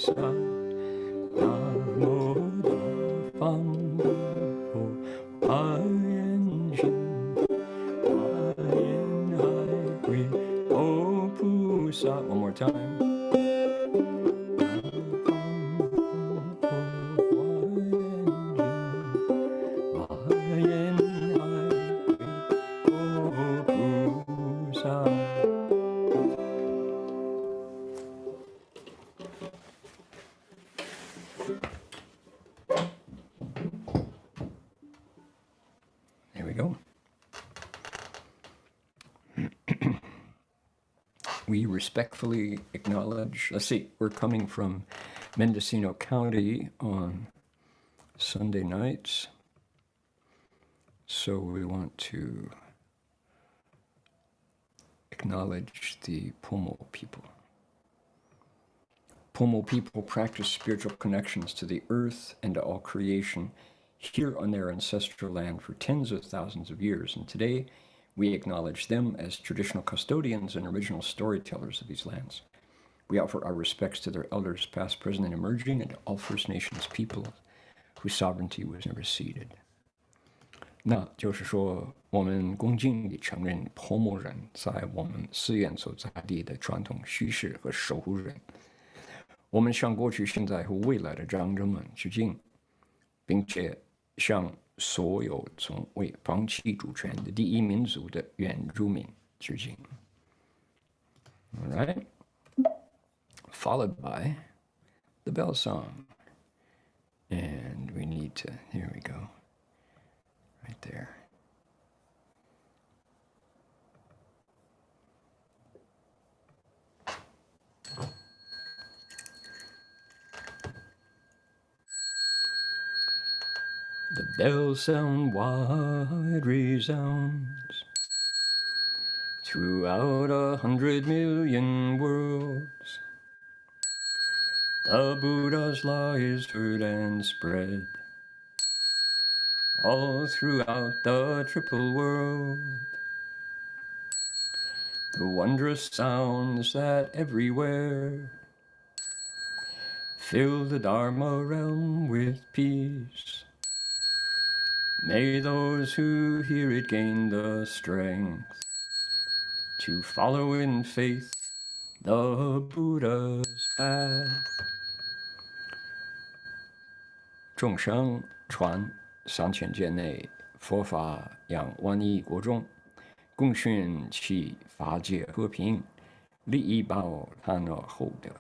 萨，南无大方般若华严经，华严海会佛菩萨。One more time. We respectfully acknowledge, let's see, we're coming from Mendocino County on Sunday nights, so we want to acknowledge the Pomo people. Pomo people practice spiritual connections to the earth and to all creation here on their ancestral land for tens of thousands of years, and today we acknowledge them as traditional custodians and original storytellers of these lands. We offer our respects to their elders, past, present, and emerging, and to all First Nations people whose sovereignty was never ceded. 那就是说，我们恭敬地承认婆摩人在我们寺院所在地的传统叙事和守护人。我们向过去、现在和未来的长者们致敬，并且向所有从未放弃主权的第一民族的原住民致敬。All right, followed by the bell song, and we need to. Here we go, right there. The bell sound wide resounds throughout 100 million worlds. The Buddha's law is heard and spread all throughout the triple world. The wondrous sounds that everywhere fill the Dharma realm with peace. May those who hear it gain the strength to follow in faith the Buddha's path. 众生传3000界内，佛法扬万亿国中，共寻其法界和平，利益报他那厚德。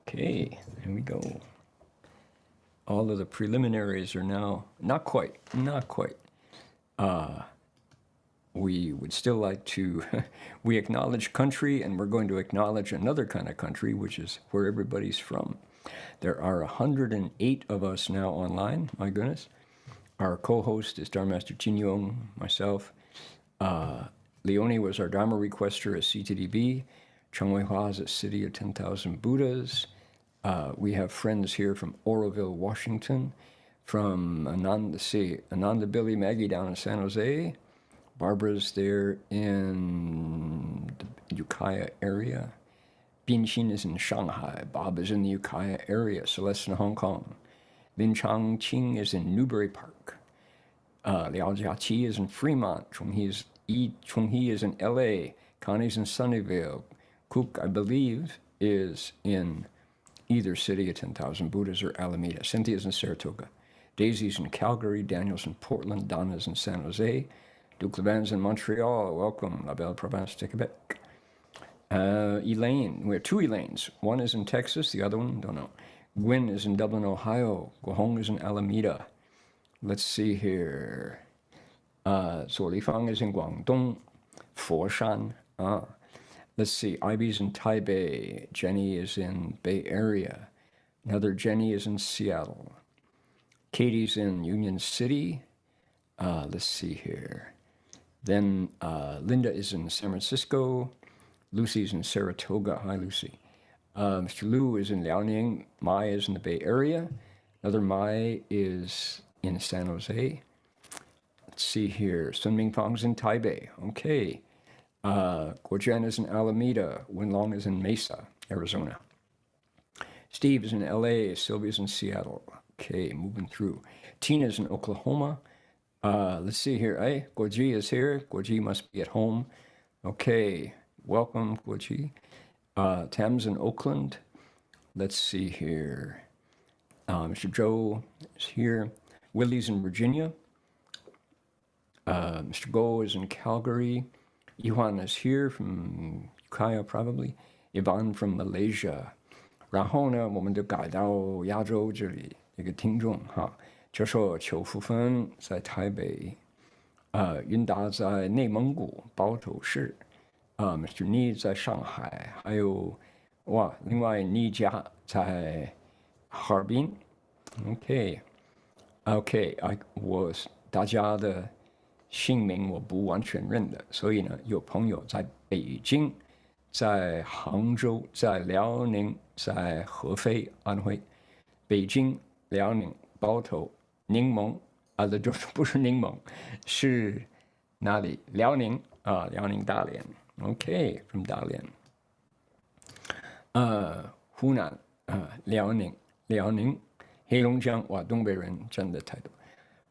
Okay, there we go. All of the preliminaries are now, not quite. We would still like to, we acknowledge country, and we're going to acknowledge another kind of country, which is where everybody's from. There are 108 of us now online, my goodness. Our co-host is Dharma Master Chin Yong, myself. Leonie was our Dharma requester at CTDB. Chung Wei Hua is at City of 10,000 Buddhas. We have friends here from Oroville, Washington, from Ananda Billy Maggie down in San Jose. Barbara's there in the Ukiah area. Binxin is in Shanghai. Bob is in the Ukiah area. Celeste in Hong Kong. Lin Changqing is in Newbury Park. Liao Jiaqi is in Fremont. Chonghe is in LA. Connie's in Sunnyvale. Cook, I believe, is in either City of 10,000 Buddhas or Alameda. Cynthia's in Saratoga. Daisy's in Calgary. Daniel's in Portland. Donna's in San Jose. Duke Levin's in Montreal. Welcome. La Belle Province de Quebec. Elaine. We have two Elaines. One is in Texas. The other one, don't know. Gwen is in Dublin, Ohio. Guohong is in Alameda. Let's see here. Zuo Lifang is in Guangdong. Foshan. Let's see. Ivy's in Taipei. Jenny is in Bay Area. Another Jenny is in Seattle. Katie's in Union City. Let's see here. Then Linda is in San Francisco. Lucy's in Saratoga. Hi, Lucy. Mr. Liu is in Liaoning. Mai is in the Bay Area. Another Mai is in San Jose. Let's see here. Sun Mingfang's in Taipei. Okay. Guojian is in Alameda. Wenlong is in Mesa, Arizona. Steve is in LA. Sylvia's in Seattle. Okay, moving through. Tina's in Oklahoma. Let's see here. Guoji is here. Guoji must be at home. Okay, welcome, Guoji. Tam's in Oakland. Let's see here. Mr. Joe is here. Willie's in Virginia. Mr. Go is in Calgary. Yuan is here from Ukiah, probably. Yvonne from Malaysia. 然后呢，我们就改到亚洲这里一个听众哈，就说邱福芬在台北，云达在内蒙古包头市，Mr. Ni 在上海，还有另外倪家在哈尔滨。OK，我大家的姓名我不完全认得，所以呢，有朋友在北京，在杭州，在辽宁，在合肥、安徽，北京、辽宁、包头、柠檬这就是不是柠檬，是哪里？辽宁辽宁大连。OK，from 大连。湖南辽宁，黑龙江东北人真的太多，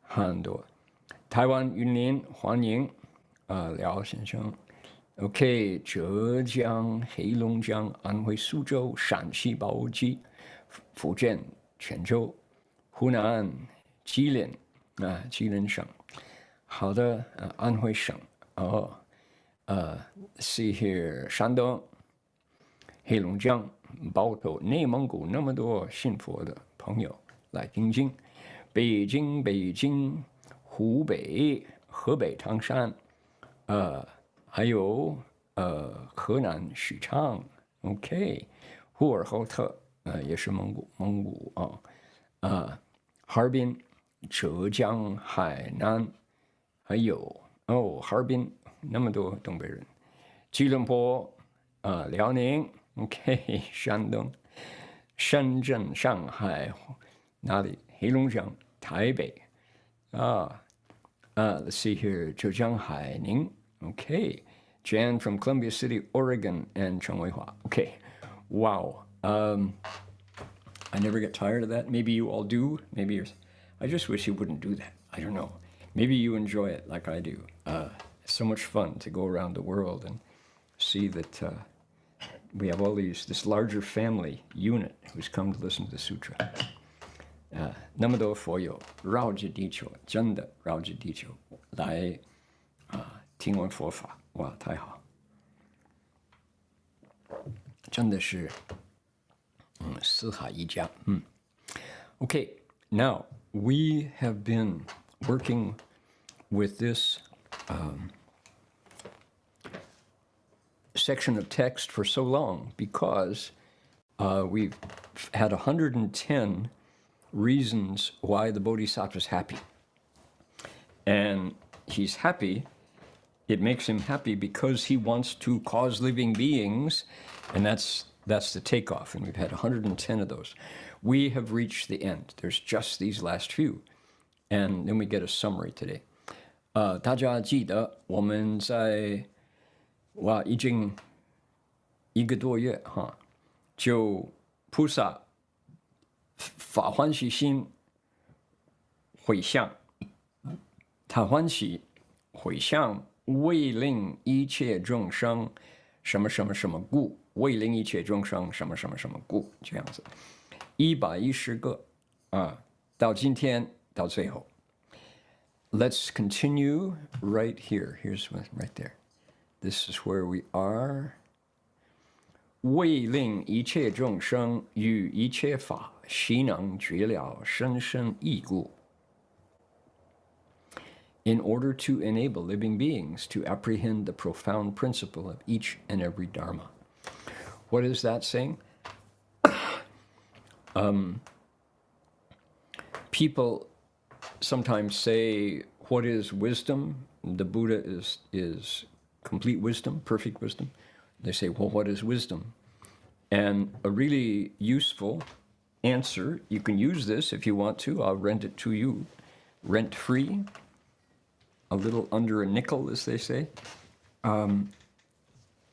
很多。台湾云林欢迎廖先生。OK， 浙江、黑龙江、安徽苏州、陕西宝鸡、福建泉州、湖南吉林吉林省。好的，安徽省see here， 山东、黑龙江、包头、内蒙古那么多信佛的朋友来听经。北京、湖北、河北唐山，还有河南许昌 ，OK， 呼和浩特也是蒙古哈尔滨、浙江、海南，还有哈尔滨那么多东北人，吉隆坡辽宁 ，OK， 山东、深圳、上海哪里？黑龙江、台北let's see here， 浙江海宁 ，OK。Jan from Columbia City, Oregon, and Cheng Wei Hua. Okay, wow. I never get tired of that. Maybe you all do. I just wish you wouldn't do that. I don't know. Maybe you enjoy it like I do. It's so much fun to go around the world and see that we have this larger family unit who's come to listen to the sutra. 那么多佛友绕着地球，真的绕着地球来听闻佛法。哇，太好！真的是，四海一家。Okay, now we have been working with this section of text for so long because we've had 110 reasons why the Bodhisattva is happy. And he's happy. It makes him happy because he wants to cause living beings, and that's the takeoff, and we've had 110 of those. We have reached the end. There's just these last few, and then we get a summary today. 大家记得我们在已经1个多月就菩萨法欢喜心回向，他欢喜回向。为令一切众生什么什么什么故，为令一切众生什么什么什么故，这样子，110个到今天到最后。Let's continue right here. Here's one right there. This is where we are. 为令一切众生与一切法悉能觉了深深义故。In order to enable living beings to apprehend the profound principle of each and every Dharma. What is that saying? People sometimes say, what is wisdom? The Buddha is complete wisdom, perfect wisdom. They say, well, what is wisdom? And a really useful answer, you can use this if you want to, I'll rent it to you, rent-free. A little under a nickel, as they say.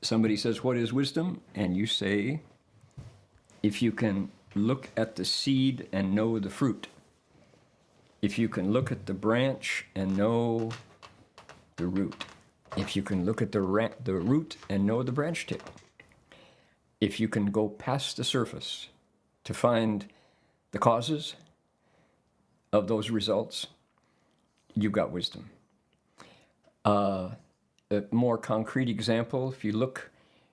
somebody says, what is wisdom? And you say, if you can look at the seed and know the fruit, if you can look at the branch and know the root, if you can look at the root and know the branch tip, if you can go past the surface to find the causes of those results, you've got wisdom. A more concrete example, if you look,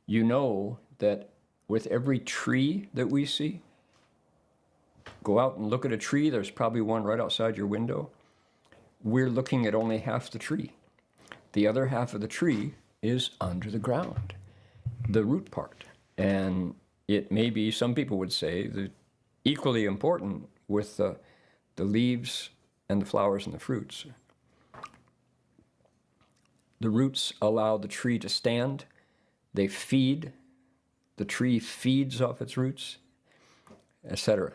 you know that with every tree that we see, go out and look at a tree, there's probably one right outside your window. We're looking at only half the tree. The other half of the tree is under the ground, the root part. And it may be, some people would say, that equally important with the leaves and the flowers and the fruits. The roots allow the tree to stand. They feed. The tree feeds off its roots, etc.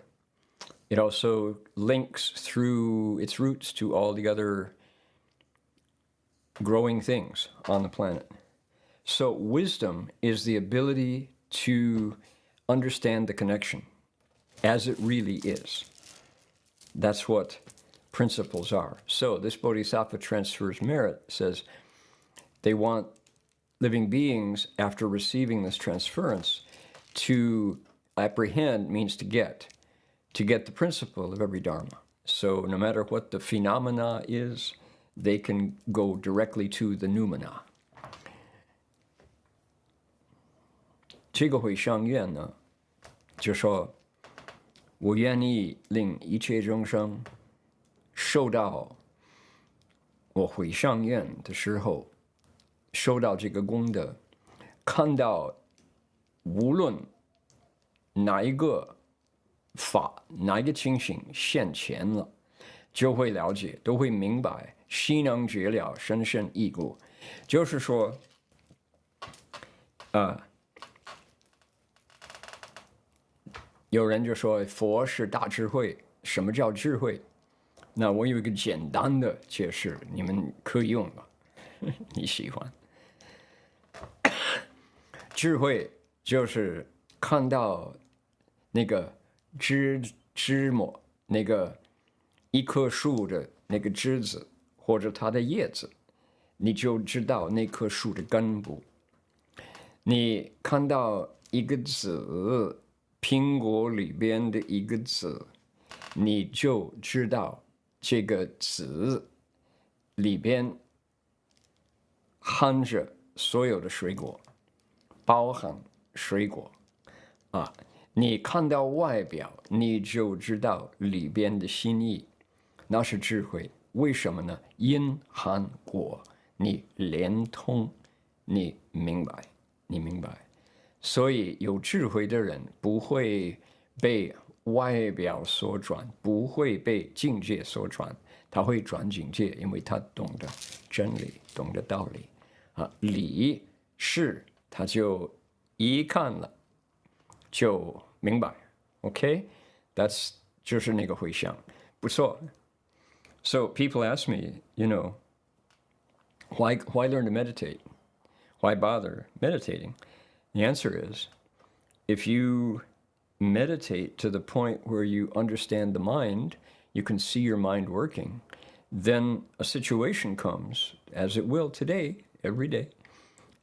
It also links through its roots to all the other growing things on the planet. So wisdom is the ability to understand the connection as it really is. That's what principles are. So this Bodhisattva transfers merit, says they want living beings, after receiving this transference, to apprehend means to get the principle of every Dharma. So no matter what the phenomena is, they can go directly to the noumena. 这个回向愿呢，就说我愿意令一切众生受到我回向愿的时候，受到这个功德，看到无论哪一个法、哪一个情形现前了，就会了解，都会明白，悉能觉了深深义故。就是说，有人就说佛是大智慧，什么叫智慧？那我有一个简单的解释，你们可以用吧？你喜欢？智慧就是看到那个枝末，那个一棵树的那个枝子或者它的叶子，你就知道那棵树的根部。你看到一个籽，苹果里边的一个籽，你就知道这个籽里边含着所有的水果，包含水果啊。你看到外表，你就知道里边的心意，那是智慧。为什么呢？因含果，你连通，你明白，你明白。所以有智慧的人不会被外表所转，不会被境界所转，他会转境界，因为他懂得真理，懂得道理啊。理是他就一看了就明白 ，OK，that's 就是那个回向，不错。So people ask me, why learn to meditate? Why bother meditating? The answer is, if you meditate to the point where you understand the mind, you can see your mind working, then a situation comes, as it will today, every day,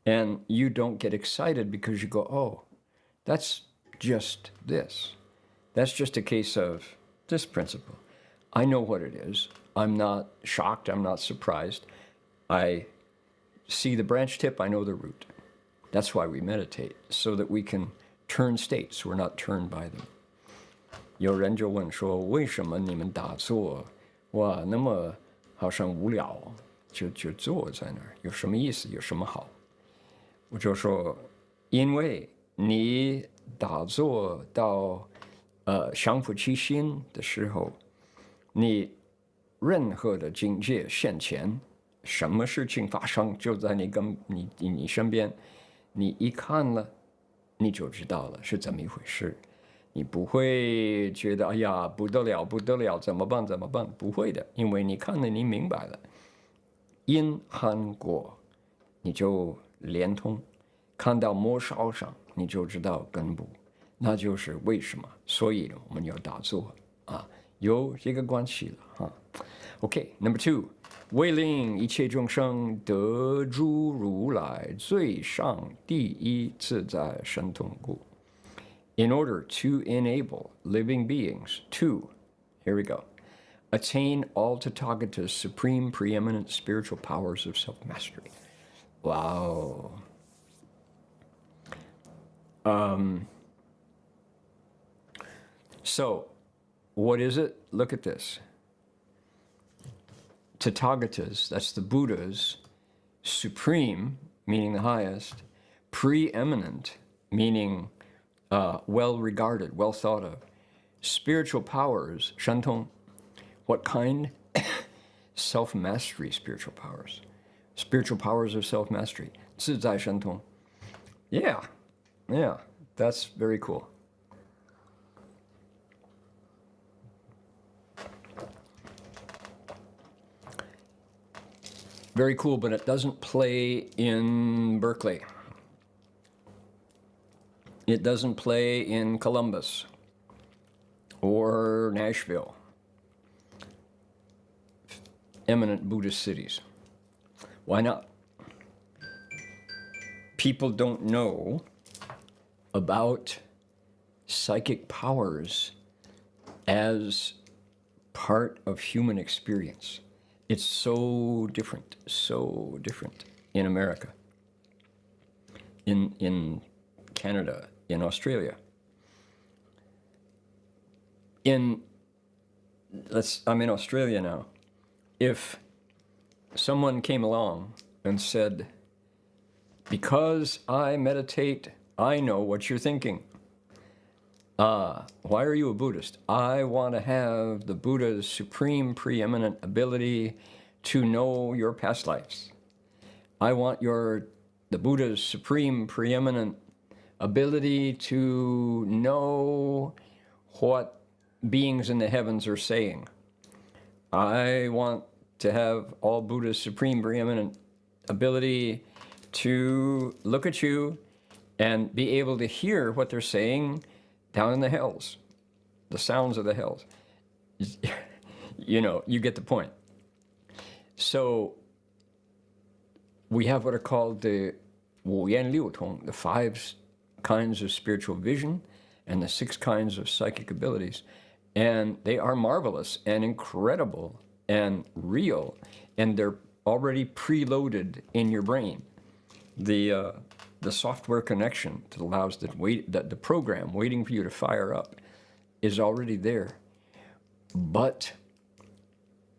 and you don't get excited because you go, oh, that's just this. That's just a case of this principle. I know what it is. I'm not shocked. I'm not surprised. I see the branch tip. I know the root. That's why we meditate, so that we can turn states. We're not turned by them. 有人就问说，为什么你们打坐，哇，那么好像无聊，就坐在那儿，有什么意思？有什么好？我就说，因为你打坐到降伏其心的时候，你任何的境界现前，什么事情发生就在你身边。你一看了，你就知道了是怎么一回事，你不会觉得哎呀不得了不得了，怎么办怎么办？不会的，因为你看了，你明白了，因含果，你就连通，看到末梢上，你就知道根部，那就是为什么。所以我们要打坐啊，有这个关系了哈。OK，Number two， 为令一切众生得诸如来最上第一自在神通故。In order to enable living beings to, here we go, attain all Tathagata's supreme preeminent spiritual powers of self-mastery. Wow. So, what is it? Look at this. Tathagatas, that's the Buddhas, supreme, meaning the highest, preeminent, meaning well regarded, well thought of, spiritual powers, shantong, what kind? Self-mastery spiritual powers. Spiritual powers of self-mastery. 自在神通. Yeah, that's very cool. Very cool, but it doesn't play in Berkeley. It doesn't play in Columbus or Nashville. Eminent Buddhist cities. Why not? People don't know about psychic powers as part of human experience. It's so different in America, in Canada, in Australia. I'm in Australia now. If someone came along and said, because I meditate, I know what you're thinking. Why are you a Buddhist? I want to have the Buddha's supreme preeminent ability to know your past lives. I want the Buddha's supreme preeminent ability to know what beings in the heavens are saying. I want to have all Buddha's supreme preeminent ability to look at you and be able to hear what they're saying down in the hells, the sounds of the hells. You get the point. So we have what are called the 五眼六通, the 5 kinds of spiritual vision and the 6 kinds of psychic abilities. And they are marvelous and incredible and real, and they're already preloaded in your brain. The software connection that allows the program waiting for you to fire up is already there. But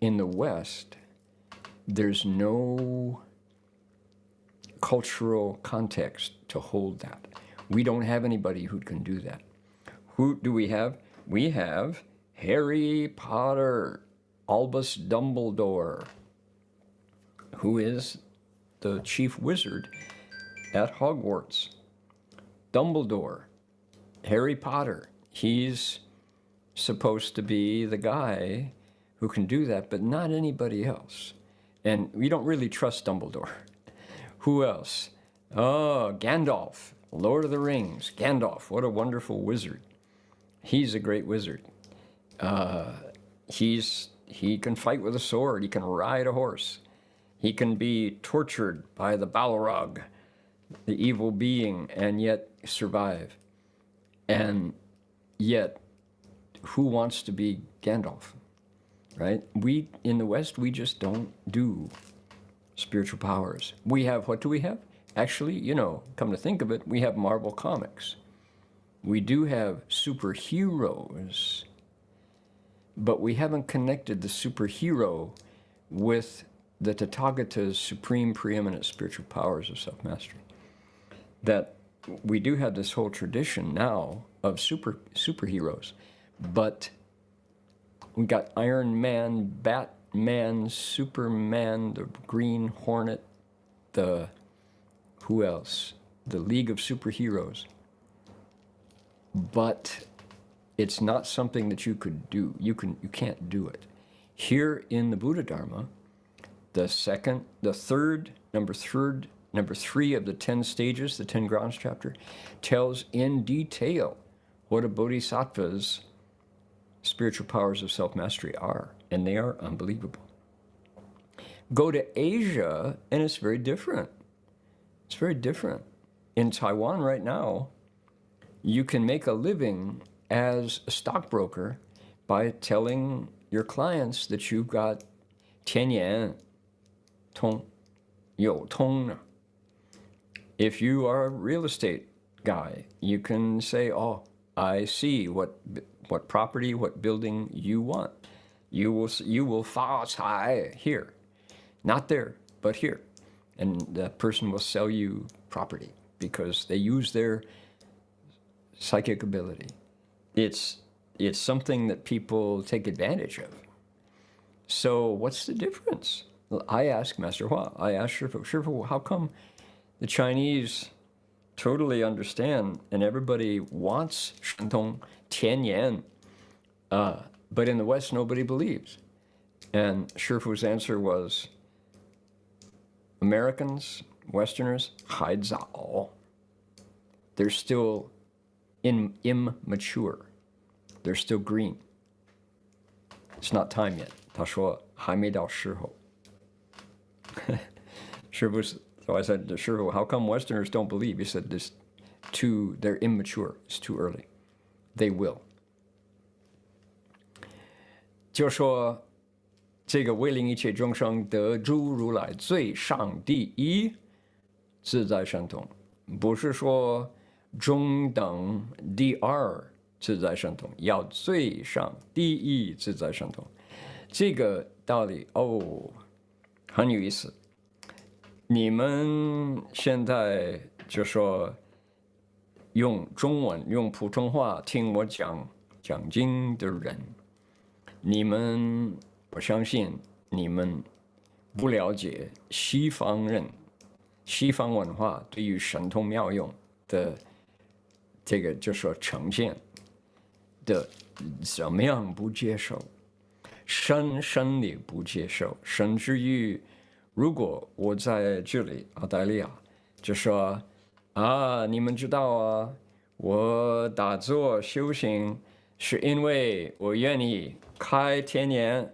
in the West, there's no cultural context to hold that. We don't have anybody who can do that. Who do we have? We have Harry Potter, Albus Dumbledore, who is the chief wizard at Hogwarts. Dumbledore, Harry Potter, he's supposed to be the guy who can do that, but not anybody else. And we don't really trust Dumbledore. Who else? Oh, Gandalf, Lord of the Rings. Gandalf, what a wonderful wizard. He's a great wizard. He can fight with a sword. He can ride a horse. He can be tortured by the Balrog, the evil being, and yet survive. And yet, who wants to be Gandalf, right? We, in the West, we just don't do spiritual powers. We have, what do we have? Actually, come to think of it, we have Marvel Comics. We do have superheroes, but we haven't connected the superhero with the Tathagata's supreme preeminent spiritual powers of self-mastery. That we do have this whole tradition now of superheroes, but we got Iron Man, Batman, Superman, the Green Hornet, who else? The League of Superheroes. But it's not something that you could do. You can't do it. Here in the Buddha Dharma, number third number 3 of the 10 stages, the 10 grounds chapter, tells in detail what a bodhisattva's spiritual powers of self-mastery are, and they are unbelievable. Go to Asia, and it's very different. It's very different. In Taiwan right now, you can make a living as a stockbroker by telling your clients that you've got 10 yen tong, 有通呢. If you are a real estate guy, you can say, oh, I see what property, what building you want. You will 发财 here. Not there, but here. And that person will sell you property because they use their psychic ability. It's something that people take advantage of. So what's the difference? Well, I asked Master Hua, I asked Shifu, how come the Chinese totally understand and everybody wants Shentong 10 yen, but in the West nobody believes? And Shifu's answer was, Americans, Westerners, 还早. They're still immature. They're still green. It's not time yet. 他说还没到时候. So I said to Shifu, how come Westerners don't believe? He said, they're immature. It's too early. They will. 就说这个为令一切众生得诸如来最上第一自在神通，不是说中等第二自在神通，要最上第一自在神通。这个道理很有意思。你们现在就说用中文、用普通话听我讲经的人，我相信你们不了解西方文化对于神通妙用的这个就说呈现的怎么样不接受，深深的不接受，甚至于如果我在这里澳大利亚就说你们知道啊，我打坐修行是因为我愿意开天眼，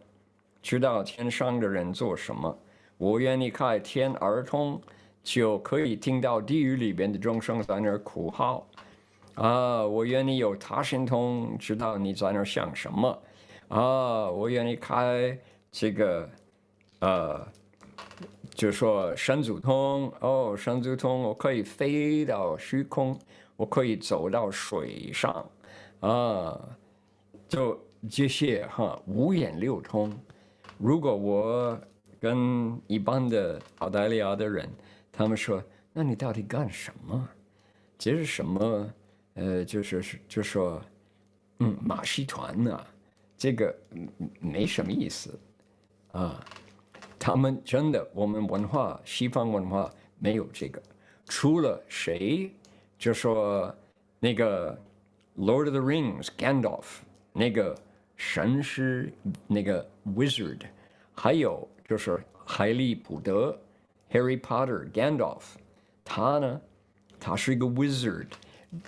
知道天上的人做什么，我愿意开天耳通，就可以听到地狱里边的众生在那儿哭号我愿意有他心通，知道你在那儿想什么我愿意开这个就说神足通神足通我可以飞到虚空，我可以走到水上就这些五眼六通。如果我跟一般的澳大利亚的人，他们说，那你到底干什么？这是什么？就说，马戏团呢？这个没什么意思他们真的，我们文化，西方文化没有这个，除了谁，就说那个《Lord of the Rings》Gandalf 那个神师那个 wizard， 还有就是海利普德 Harry Potter Gandalf， 他是一个 wizard，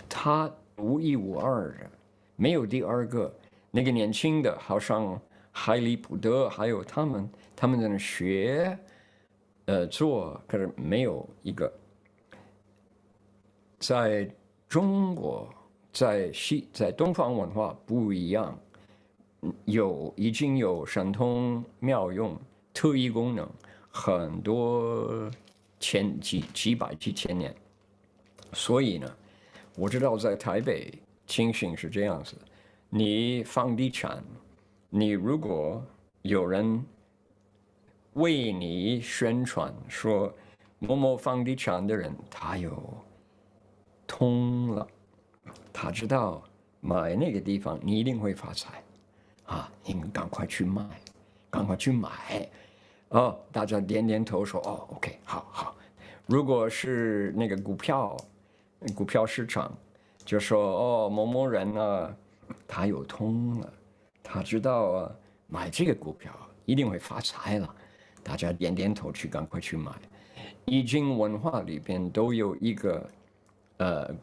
他独一无二的，没有第二个。那个年轻的，好像海利普德，还有他们在那学做，可是没有一个。在中国，在东方文化不一样。已经有神通妙用特异功能很多几百几千年，所以呢，我知道在台北情形是这样子。你房地产，你如果有人为你宣传说某某房地产的人他有通了，他知道买那个地方你一定会发财。你赶快去卖，赶快去买，大家点点头说OK， 好。如果是那个股票市场，就说某某人他有通了，他知道买这个股票一定会发财了，大家点点头去赶快去买。易经文化里边都有一个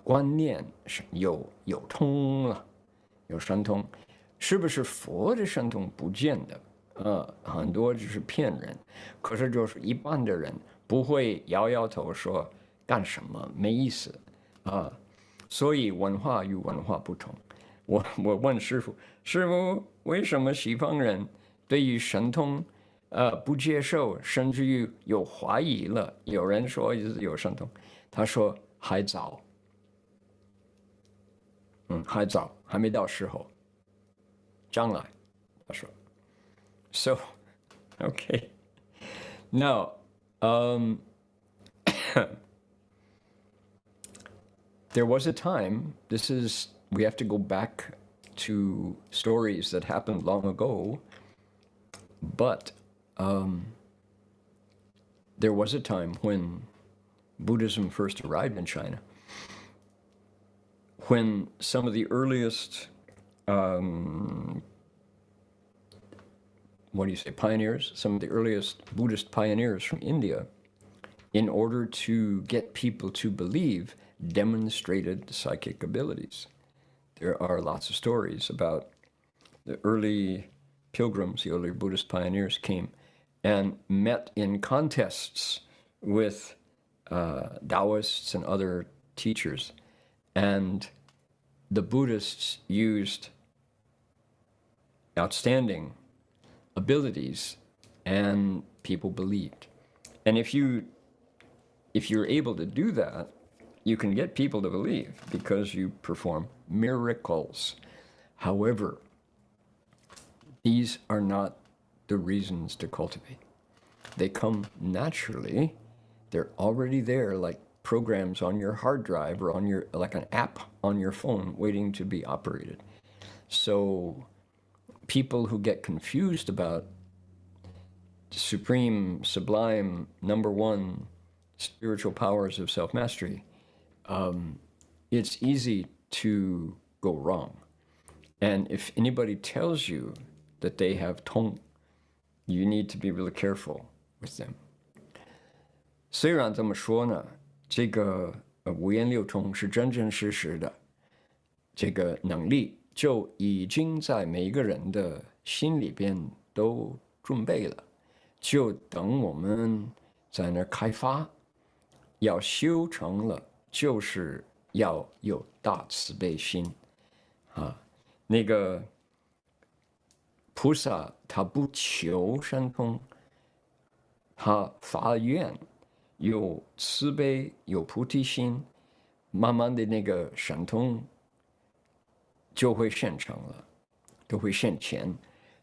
观念是有通了，有神通，是不是佛的神通不见得，很多就是骗人，可是就是一般的人不会摇摇头说干什么没意思啊，所以文化与文化不同。我问师父，师父为什么西方人对于神通不接受，甚至于有怀疑了？有人说有神通，他说还早，还早，还没到时候，将来，他说。So, okay. Now, there was a time, we have to go back to stories that happened long ago, but there was a time when Buddhism first arrived in China, when some of the earliest pioneers, some of the earliest Buddhist pioneers from India, in order to get people to believe, demonstrated psychic abilities. There are lots of stories about the early pilgrims, the early Buddhist pioneers came and met in contests with Taoists and other teachers, and the Buddhists used outstanding abilities, and people believed. And if you're able to do that, you can get people to believe because you perform miracles. However, these are not the reasons to cultivate. They come naturally. They're already there, like programs on your hard drive or like an app on your phone waiting to be operated. So people who get confused about supreme, sublime, number one spiritual powers of self-mastery, it's easy to go wrong. And if anybody tells you that they have tong, you need to be really careful with them. 虽然这么说呢，这个五颜六通是真真实实的这个能力，就已经在每一个人的心里边都准备了，就等我们在那儿开发。要修成了，就是要有大慈悲心啊。那个菩萨他不求神通，他发愿，有慈悲，有菩提心，慢慢的那个神通就会现成了，都会现前。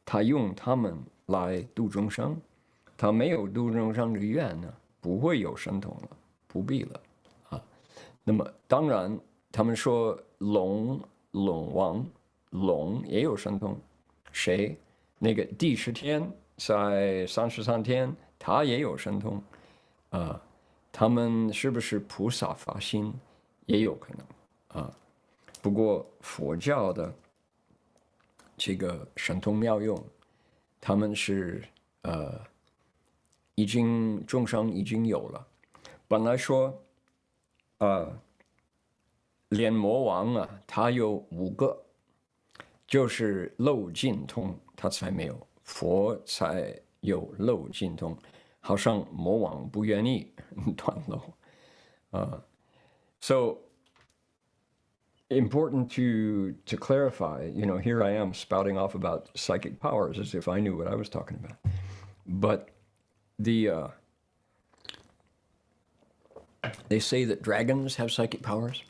他用他们来度众生，他没有度众生的愿呢，不会有神通了，不必了啊。那么当然，他们说龙王也有神通，谁？那个第10天在33天，他也有神通啊。他们是不是菩萨发心也有可能啊？不过佛教的这个神通妙用，他们是已经众生已经有了。本来说连魔王啊，他有5个，就是漏尽通，他才没有，佛才有漏尽通。好像魔王不愿意断漏So important to clarify, here I am spouting off about psychic powers as if I knew what I was talking about. But they say that dragons have psychic powers.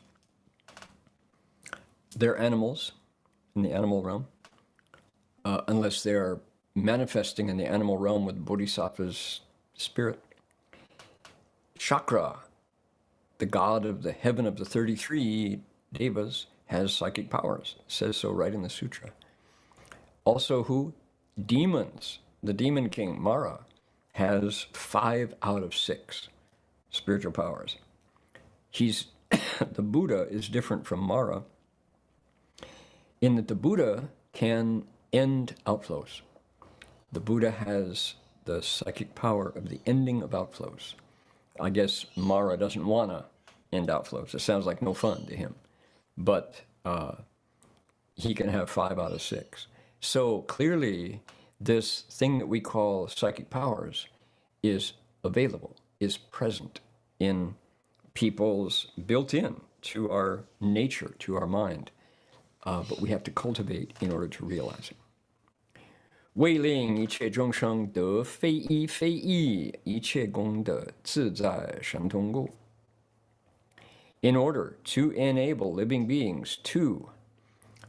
They're animals in the animal realm, unless they're manifesting in the animal realm with Bodhisattva's spirit. Chakra, the god of the heaven of the 33 devas, has psychic powers. It says so right in the sutra. Also who? Demons. The demon king, Mara, has 5 out of 6 spiritual powers. The Buddha is different from Mara in that the Buddha can end outflows. The Buddha has the psychic power of the ending of outflows. I guess Mara doesn't want to end outflows. It sounds like no fun to him. But he can have 5 out of 6. So clearly, this thing that we call psychic powers is available, is present in people's, built in to our nature, to our mind. But we have to cultivate in order to realize it. 为令一切众生得非一非一，一切功德自在神通故。In order to enable living beings to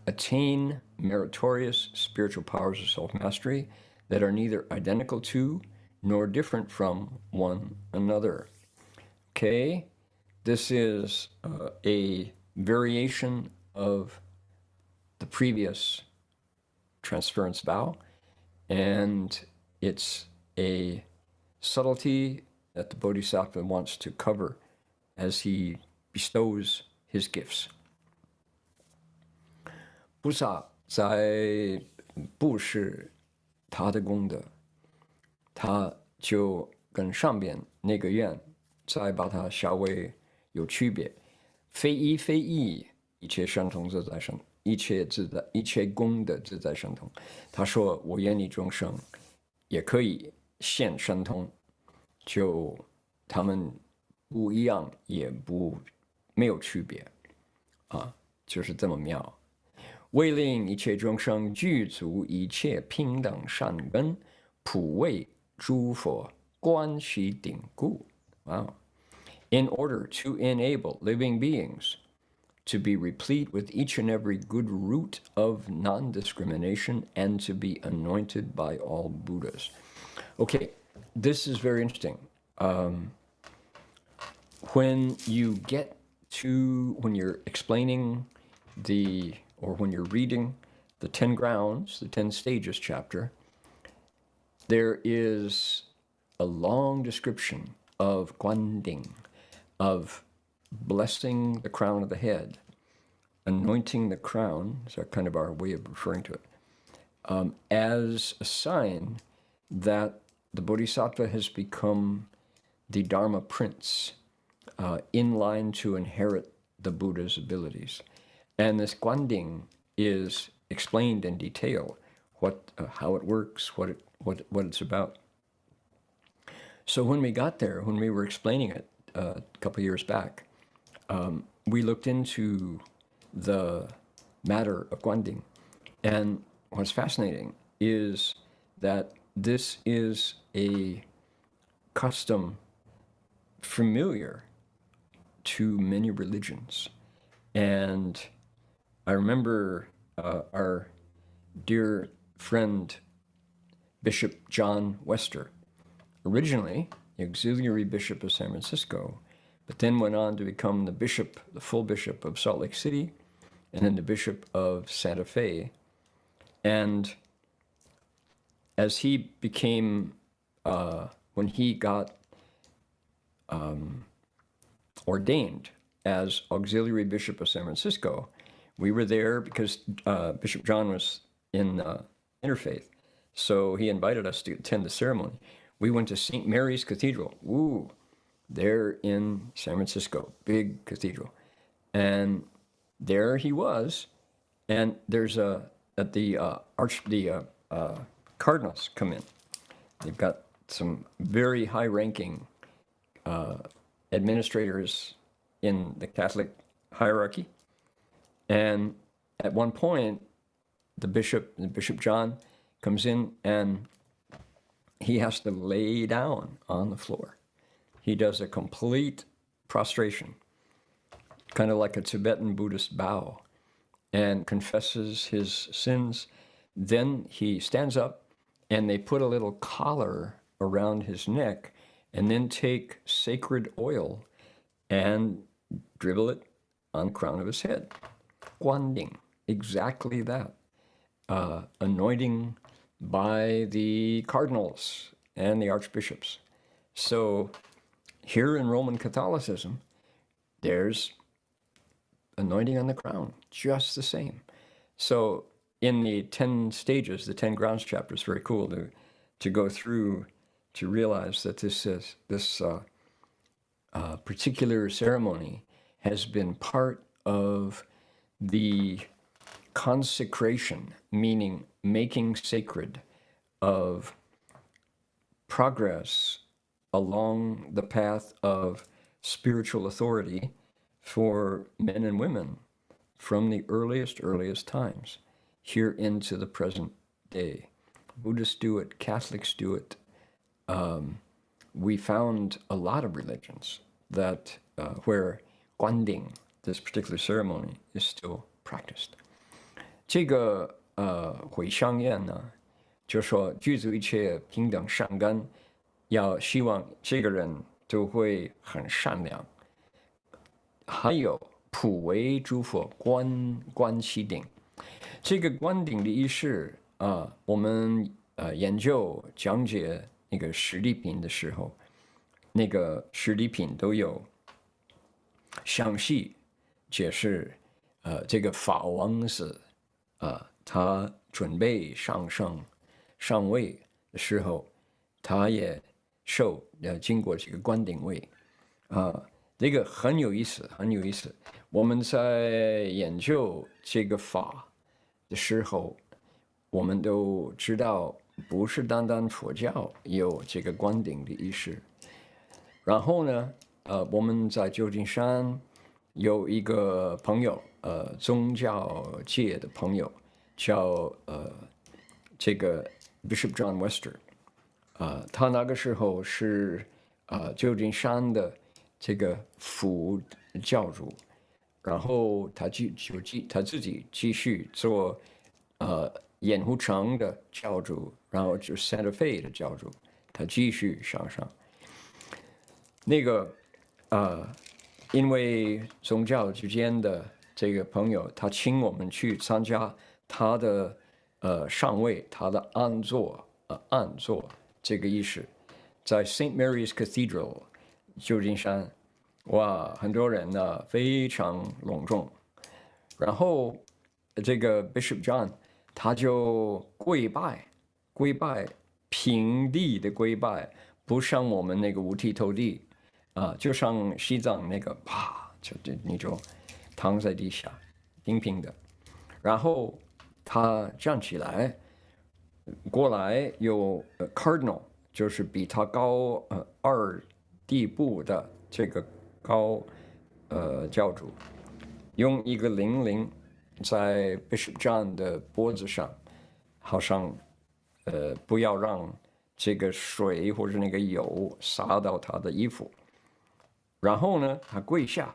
attain meritorious spiritual powers of self-mastery that are neither identical to nor different from one another. Okay, this is a variation of the previous transference vow, and it's a subtlety that the Bodhisattva wants to cover as he bestows his gifts. 菩萨在布施他的功德，他就跟上边那个愿再把它稍微有区别，非一非一，一切神通自在神，一切自在，一切功德自在神通。他说：“我愿你众生也可以现神通，就他们不一样，也没有区别啊，就是这么妙。为令一切众生具足一切平等善根，普为诸佛观其顶故。” Wow. In order to enable living beings to be replete with each and every good root of non-discrimination and to be anointed by all Buddhas. Okay, this is very interesting. When you're explaining or when you're reading the 10 grounds, the 10 stages chapter, there is a long description of guanding, of blessing the crown of the head, anointing the crown, is kind of our way of referring to it, as a sign that the Bodhisattva has become the Dharma prince, in line to inherit the Buddha's abilities. And this guanding is explained in detail, how it works, what it's about. So when we got there, when we were explaining it a couple of years back, we looked into the matter of guanding. And what's fascinating is that this is a custom familiar to many religions. And I remember our dear friend, Bishop John Wester, originally the auxiliary bishop of San Francisco, but then went on to become the full bishop of Salt Lake City, and then the bishop of Santa Fe. And as he became, when he got ordained as auxiliary bishop of San Francisco, we were there because Bishop John was in interfaith. So he invited us to attend the ceremony. We went to St. Mary's Cathedral. Ooh, there in San Francisco, big cathedral. And there he was. And there's the cardinals come in. They've got some very high-ranking administrators in the Catholic hierarchy. And at one point, Bishop John comes in and he has to lay down on the floor. He does a complete prostration, kind of like a Tibetan Buddhist bow, and confesses his sins. Then he stands up and they put a little collar around his neck and then take sacred oil and dribble it on the crown of his head. Guanding, exactly that. Anointing by the cardinals and the archbishops. So here in Roman Catholicism, there's anointing on the crown, just the same. So in the 10 stages, the 10 grounds chapter is very cool to go through to realize that this particular ceremony has been part of the consecration, meaning making sacred of progress along the path of spiritual authority for men and women from the earliest times here into the present day. Buddhists do it, Catholics do it. We found a lot of religions that where guanding, this particular ceremony, is still practiced. 这个回向宴呢，就说具足一切平等善根，要希望这个人都会很善良。还有普为诸佛观其顶，这个观顶的仪式我们研究讲解那个十力品的时候，那个十力品都有详细解释这个法王子他准备上位的时候，他也经过这个观顶位这个很有意思，很有意思。我们在研究这个法的时候，我们都知道，不是单单佛教有这个观顶的仪式。然后呢，我们在旧金山有一个朋友，宗教界的朋友，叫这个 Bishop John Wester，他那个时候是旧金山的这个副教主，然后他自己继续做盐湖城的教主，然后就 Santa Fe 的教主，他继续上。那个因为宗教之间的这个朋友，他请我们去参加他的上位，他的安坐这个仪式，在 St. Mary's Cathedral 旧金山，哇，很多人呢，非常隆重。然后这个 Bishop John 他就跪拜，平地的跪拜，不像我们那个五体投地就像西藏那个啪，你就躺在地下，平的。然后他站起来，过来有Cardinal， 就是比他高2地步的这个高教主，用一个铃在 Bishop John 的脖子上，好像不要让这个水或者那个油洒到他的衣服。然后呢，他跪下，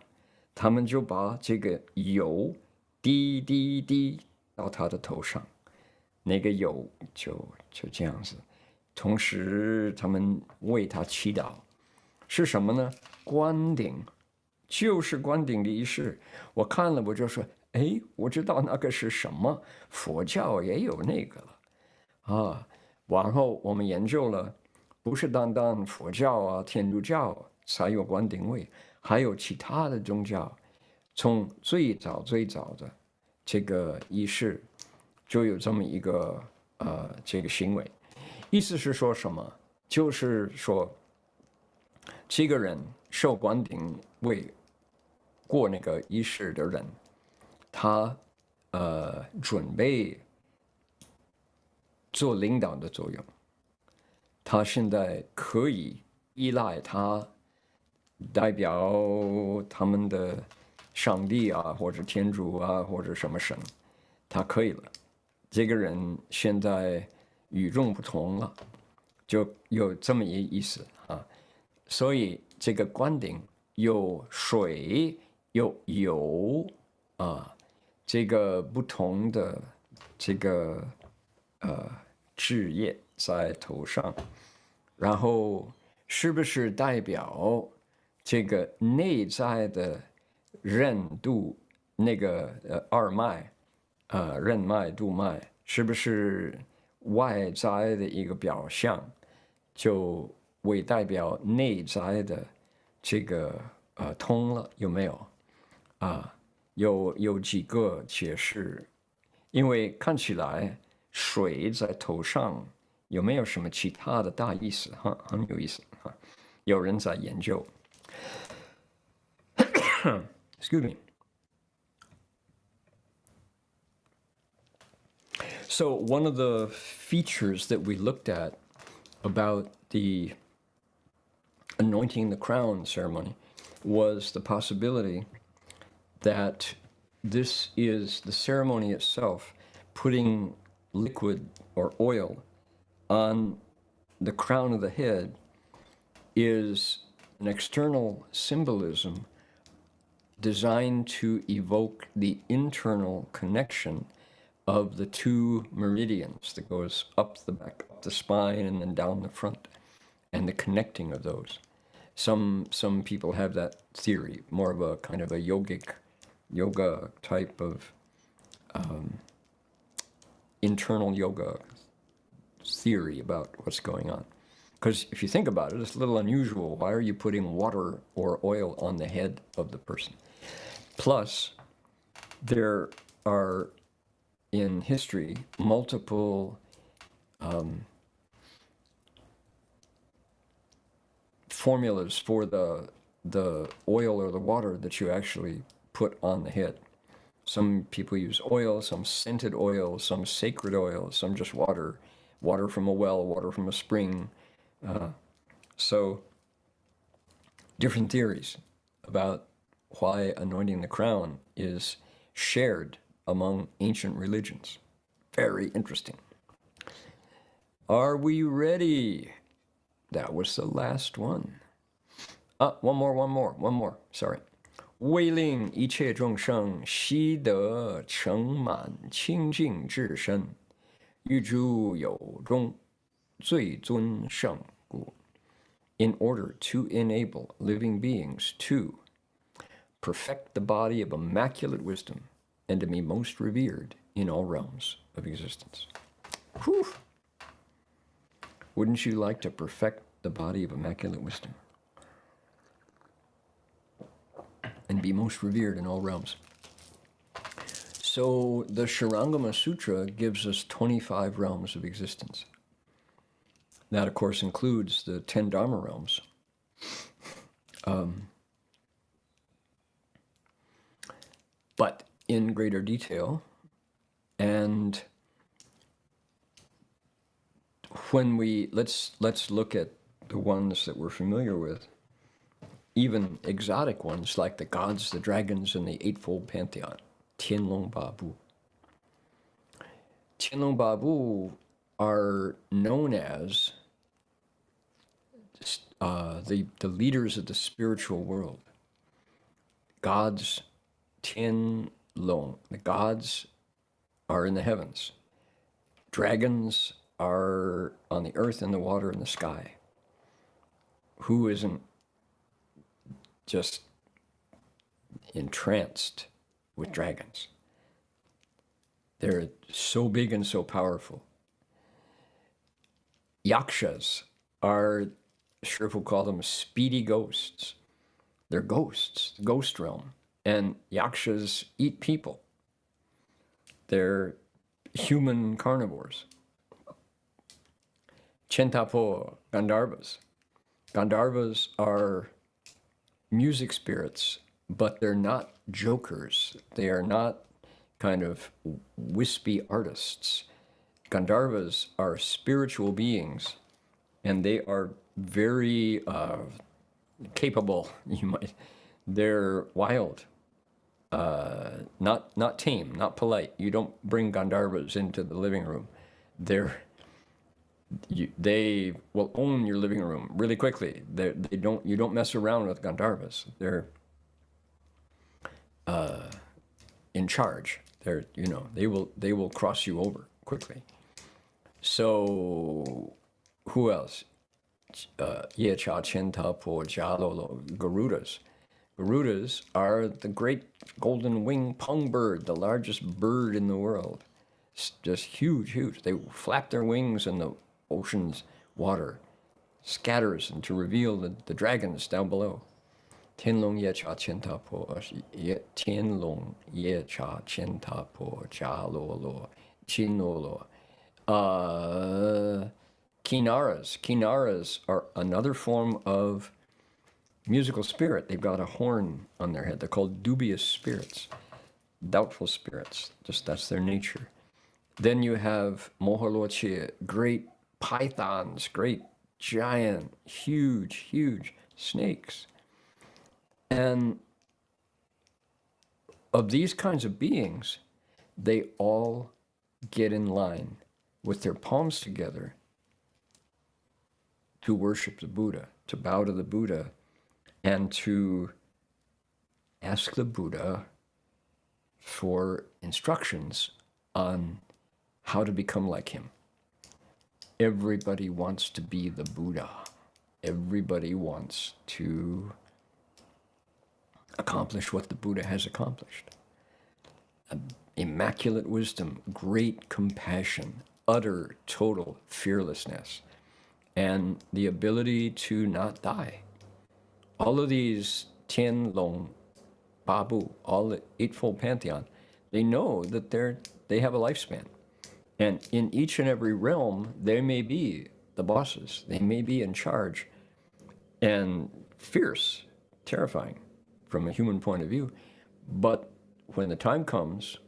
他们就把这个油滴到他的头上，那个油就这样子。同时，他们为他祈祷，是什么呢？观顶，就是观顶的仪式。我看了，我就说，哎，我知道那个是什么，佛教也有那个了然后我们研究了，不是单单佛教天主教才有观顶位，还有其他的宗教，从最早的这个仪式就有这么一个这个行为。意思是说什么？就是说，这个人受观顶位过那个仪式的人，他准备做领导的作用，他现在可以依赖他代表他们的上帝或者天主或者什么神，他可以了。这个人现在与众不同了，就有这么一意思所以这个观顶有水有油这个不同的这个枝叶在头上，然后是不是代表这个内在的任度那个二脉任脉督脉，是不是外在的一个表象，就为代表内在的这个通了，有没有有几个解释？因为看起来水在头上有没有什么其他的大意思很有意思有人在研究。Excuse me. So one of the features that we looked at about the anointing the crown ceremony was the possibility that this is the ceremony itself putting liquid or oil on the crown of the head is an external symbolism designed to evoke the internal connection of the two meridians that goes up the back, up the spine, and then down the front, and the connecting of those. Some people have that theory, more of a kind of a yoga type of internal yoga theory about what's going on. Because if you think about it, it's a little unusual. Why are you putting water or oil on the head of the person? Plus, there are, in history, multiple formulas for the oil or the water that you actually put on the head. Some people use oil, some scented oil, some sacred oil, some just water, water from a well, water from a spring. So different theories about why anointing the crown is shared among ancient religions. Very interesting. Are we ready? That was the last one. One more. Sorry. 为令一切众生悉得成满清净至身，于诸有中最尊圣故. In order to enable living beings to perfect the body of immaculate wisdom and to be most revered in all realms of existence. Whew. Wouldn't you like to perfect the body of immaculate wisdom and be most revered in all realms? So the Shurangama Sutra gives us 25 realms of existence. That, of course, includes the 10 Dharma realms. But in greater detail. And when let's look at the ones that we're familiar with, even exotic ones like the gods, the dragons, and the Eightfold Pantheon, Tianlong Babu. Tianlong Babu are known as the leaders of the spiritual world. Gods, Tianlong, the gods are in the heavens. Dragons are on the earth and the water and the sky. Who isn't just entranced with dragons? They're so big and so powerful. Yakshas are, Shifu call them speedy ghosts. They're ghosts, the ghost realm. And yakshas eat people. They're human carnivores. Chentapo, Gandharvas. Gandharvas are music spirits, but they're not jokers. They are not kind of wispy artists. Gandharvas are spiritual beings, and they are very capable. They're wild, not tame, not polite. You don't bring Gandharvas into the living room. They will own your living room really quickly. You don't mess around with Gandharvas. They're in charge. They will cross you over quickly. So who else? Yecha Chenta Po Jalolo, Garudas. Garudas are the great golden winged pung bird, the largest bird in the world. It's just huge. They flap their wings and the ocean's water scatters and to reveal the dragons down below. Tianlong Yecha Chenta Po, Tianlong Yecha Chenta Po Jalolo, Chinolo. Kinaras. Kinaras are another form of musical spirit. They've got a horn on their head. They're called dubious spirits, doubtful spirits. Just that's their nature. Then you have Moholoche, great pythons, great giant, huge snakes. And of these kinds of beings, they all get in line with their palms together to worship the Buddha, to bow to the Buddha, and to ask the Buddha for instructions on how to become like him. Everybody wants to be the Buddha. Everybody wants to accomplish what the Buddha has accomplished. Immaculate wisdom, great compassion, utter, total fearlessness, and the ability to not die. All of these Tian, Long, Babu, all the Eightfold Pantheon, they know that they have a lifespan. And in each and every realm, they may be the bosses. They may be in charge and fierce, terrifying from a human point of view. But when the time comes,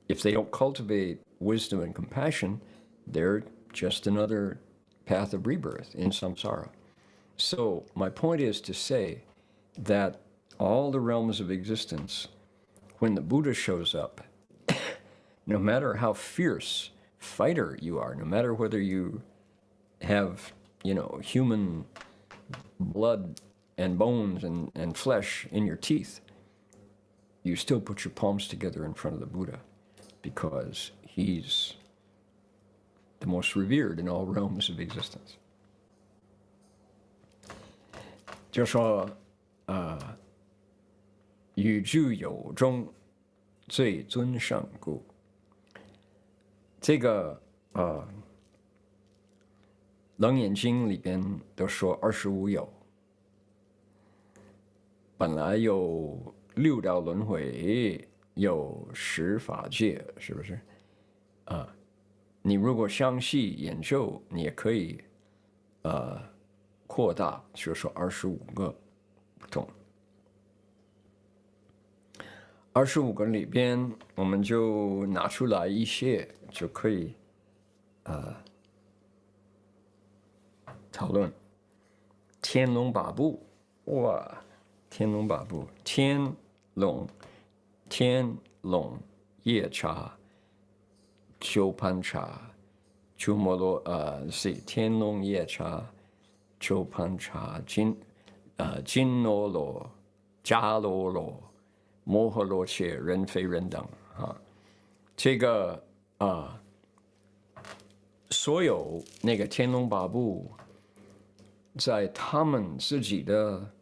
if they don't cultivate wisdom and compassion, they're just another path of rebirth in samsara. So my point is to say that all the realms of existence, when the Buddha shows up, no matter how fierce fighter you are, no matter whether you have, human blood and bones and flesh in your teeth, you still put your palms together in front of the Buddha because he's the most revered in all realms of existence. 就说宇宙有中最尊上故。这个楞严经里边都说25有，本来有6道轮回，有10法界，是不是？你如果详细研究，你也可以扩大，就说25个不同。25个里边，我们就拿出来一些，就可以讨论。天龙八部，哇，天龙八部，天龙夜叉、鸠盘茶、鸠摩罗天龙夜叉、鸠盘茶、金罗罗、迦罗罗、摩诃罗伽、人非人等这个所有那个天龙八部，在他们自己的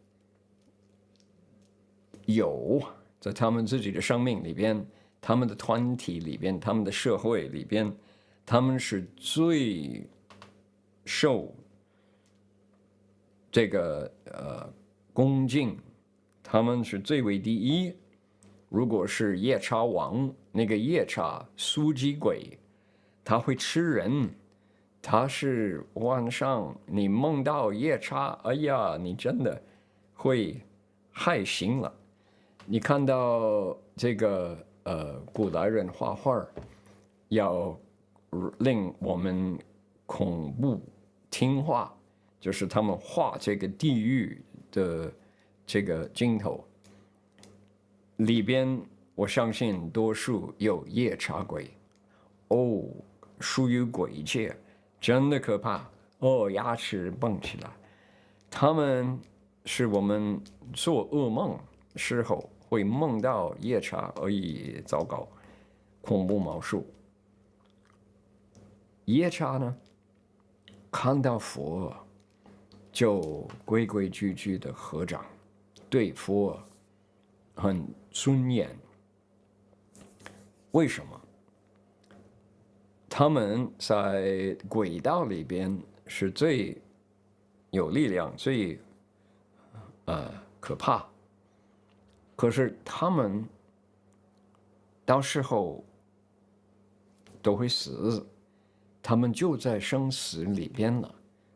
在他们自己的生命里边，他们的团体里边，他们的社会里边，他们是最受这个恭敬，他们是最为第一。如果是夜叉王，那个夜叉苏鸡鬼，他会吃人，他是晚上你梦到夜叉，哎呀，你真的会害醒了。你看到这个古代人画画，要令我们恐怖听话，就是他们画这个地狱的这个镜头里边，我相信多数有夜叉鬼，属于鬼界，真的可怕牙齿蹦起来。他们是我们做噩梦时候会梦到夜叉，糟糕，恐怖毛数。夜叉呢，看到佛就规规矩矩的合掌，对佛很尊严。为什么？他们在鬼道里边是最有力量、最可怕。可是他们到时候都会死，他们就在生死里边了。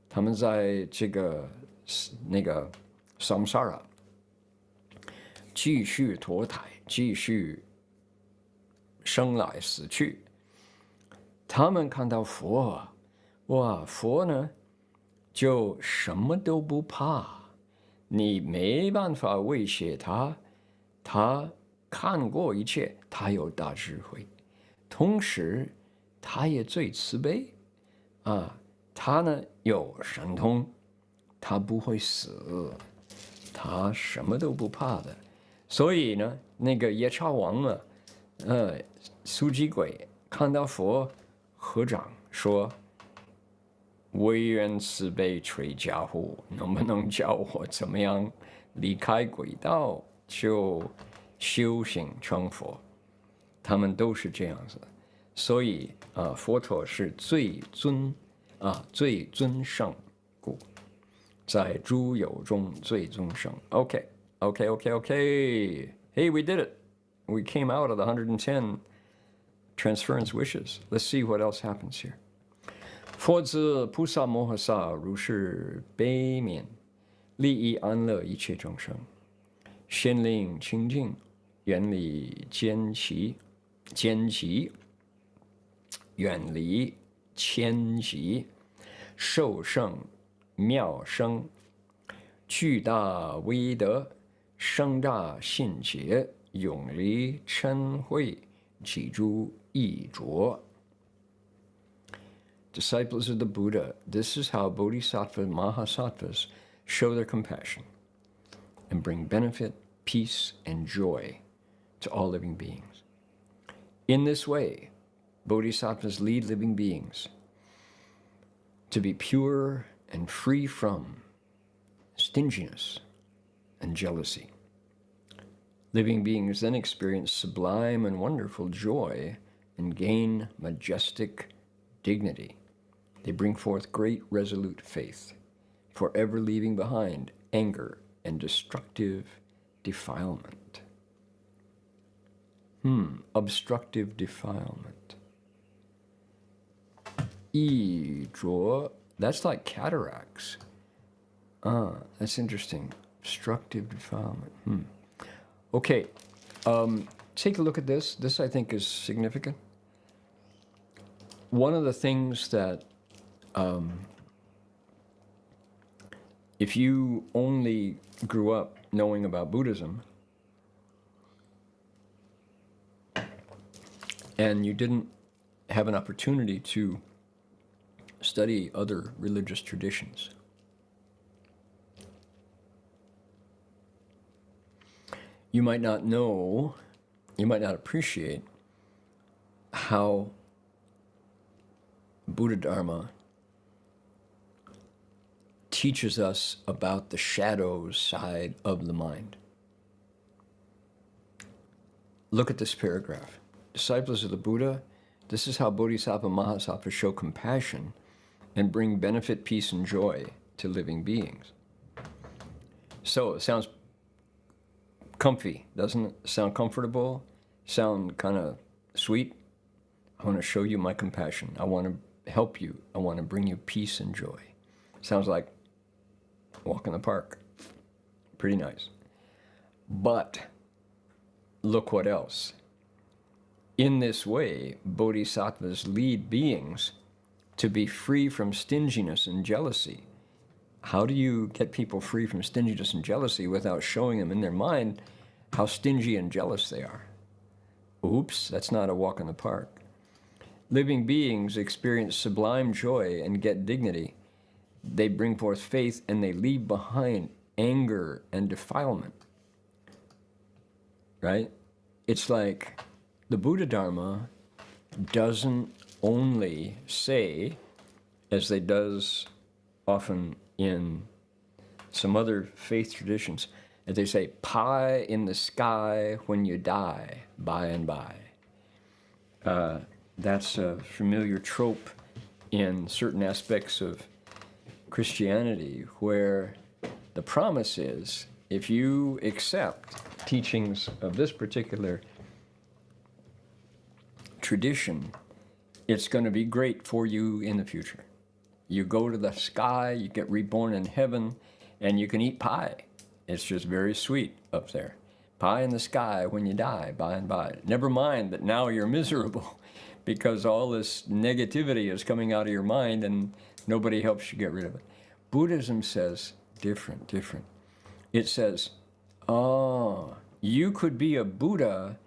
他们在这个那个 samsara， 继续脱胎，继续生来死去。他们看到佛啊，哇，佛呢就什么都不怕，你没办法威胁他，他看过一切，他有大智慧，同时他也最慈悲啊，他呢有神通，他不会死，他什么都不怕的。所以呢，那个夜叉王啊，苏鸡鬼看到佛合掌说：“唯愿慈悲垂家护，能不能教我怎么样离开轨道，就修行成佛？”他们都是这样子的。所以佛陀是最尊圣故，在诸有中最尊圣。Okay. Hey, we did it. We came out of the 110 transference wishes. Let's see what else happens here. 佛子菩萨摩诃萨如是悲悯，利益安乐一切众生，心灵清净，远离奸习，远离迁徙，受胜妙生，巨大威德，生大信解，永离嗔恚，起诸异浊。Disciples of the Buddha, this is how Bodhisattva Mahasattvas show their compassion and bring benefit, peace, and joy to all living beings. In this way, Bodhisattvas lead living beings to be pure and free from stinginess and jealousy. Living beings then experience sublime and wonderful joy and gain majestic dignity. They bring forth great resolute faith, forever leaving behind anger and destructive defilement. Obstructive defilement. 异浊, that's like cataracts. That's interesting. Obstructive defilement. Okay, take a look at this. This, I think, is significant. One of the things that, if you only grew up knowing about Buddhism and you didn't have an opportunity to study other religious traditions, you might not know, you might not appreciate how Buddha Dharma teaches us about the shadow side of the mind. Look at this paragraph. Disciples of the Buddha, this is how Bodhisattva Mahasattvas show compassion and bring benefit, peace, and joy to living beings. So it sounds comfy, doesn't it? Sound comfortable? Sound kind of sweet? I want to show you my compassion. I want to help you. I want to bring you peace and joy. Sounds like a walk in the park. Pretty nice. But look what else. In this way, bodhisattvas lead beings to be free from stinginess and jealousy. How do you get people free from stinginess and jealousy without showing them in their mind how stingy and jealous they are? Oops, that's not a walk in the park. Living beings experience sublime joy and get dignity. They bring forth faith and they leave behind anger and defilement. Right? It's like the Buddha Dharma doesn't only say, as they does often in some other faith traditions, as they say, pie in the sky when you die, by and by. That's a familiar trope in certain aspects of Christianity, where the promise is, if you accept teachings of this particular tradition, it's going to be great for you in the future. You go to the sky, you get reborn in heaven, And you can eat pie. It's just very sweet up there. Pie in the sky when you die, by and by. Never mind that now you're miserable because all this negativity is coming out of your mind and nobody helps you get rid of it. Buddhism says different. It says, oh, you could be a Buddha.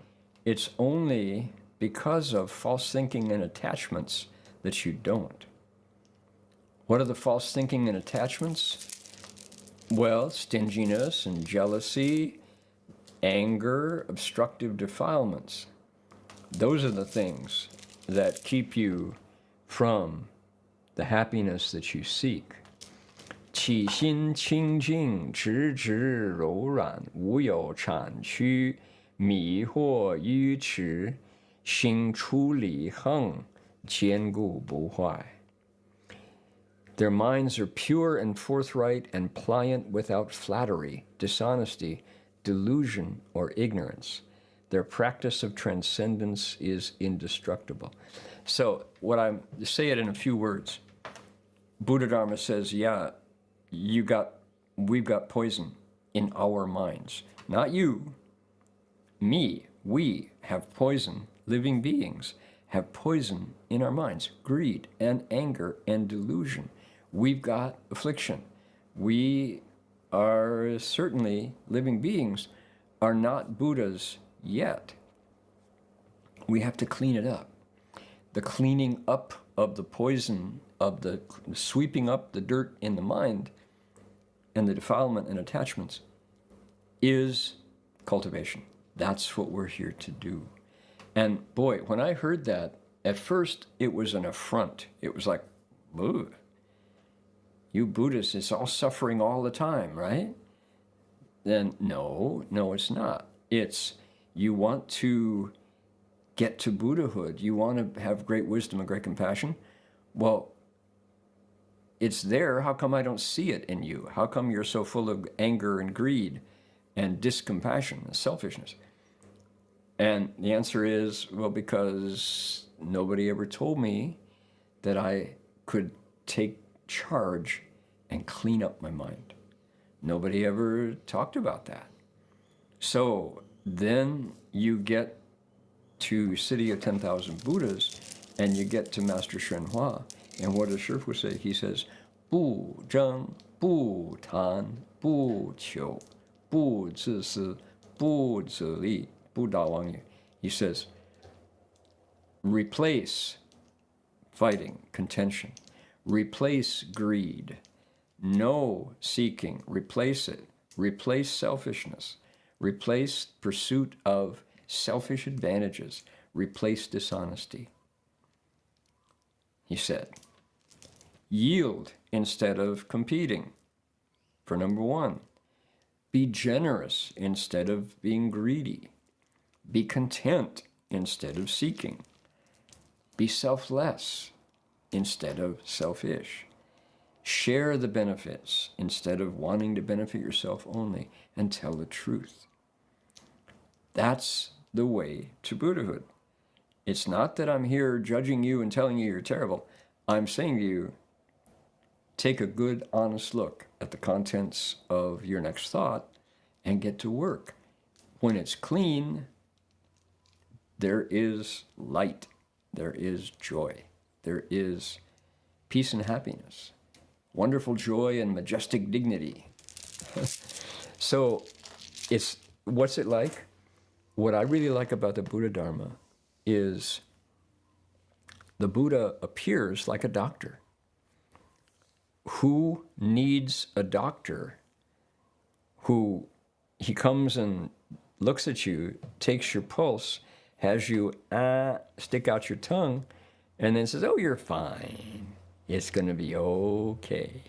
It's only because of false thinking and attachments that you don't. What are the false thinking and attachments? Well, stinginess and jealousy, anger, obstructive defilements. Those are the things that keep you from the happiness that you seek. 起心清净，直直柔软，无有产区，迷惑愚痴，心出离横，坚固不坏。Their minds are pure and forthright and pliant without flattery, dishonesty, delusion, or ignorance. Their practice of transcendence is indestructible. So, say it in a few words. Buddha Dharma says, yeah, we've got poison in our minds. Not you, me, we have poison. Living beings have poison in our minds. Greed and anger and delusion. We've got affliction. We are certainly living beings, are not Buddhas yet. We have to clean it up. The cleaning up of the poison, of the sweeping up the dirt in the mind and the defilement and attachments is cultivation. That's what we're here to do. And boy, when I heard that, at first it was an affront. It was like, ugh. You Buddhists, it's all suffering all the time, right? Then no, it's not. It's you want to get to Buddhahood. You want to have great wisdom and great compassion. Well, it's there. How come I don't see it in you? How come you're so full of anger and greed and discompassion and selfishness? And the answer is, well, because nobody ever told me that I could take charge and clean up my mind. Nobody ever talked about that. So then you get to City of 10,000 Buddhas and you get to Master Shenhua. And what does Shifu say? He says, 不争,不贪,不求,不自私,不自利,不达王也. He says, replace fighting, contention. Replace greed. No seeking. Replace it. Replace selfishness. Replace pursuit of selfish advantages. Replace dishonesty. He said, yield instead of competing. For number one, be generous instead of being greedy. Be content instead of seeking. Be selfless instead of selfish. Share the benefits instead of wanting to benefit yourself only, and tell the truth. That's the way to Buddhahood. It's not that I'm here judging you and telling you you're terrible. I'm saying to you, take a good, honest look at the contents of your next thought and get to work. When it's clean, there is light, there is joy, there is peace and happiness, wonderful joy and majestic dignity. So what's it like? What I really like about the Buddha Dharma is the Buddha appears like a doctor. Who needs a doctor who he comes and looks at you, takes your pulse, has you stick out your tongue, and then says, oh, you're fine. It's going to be okay.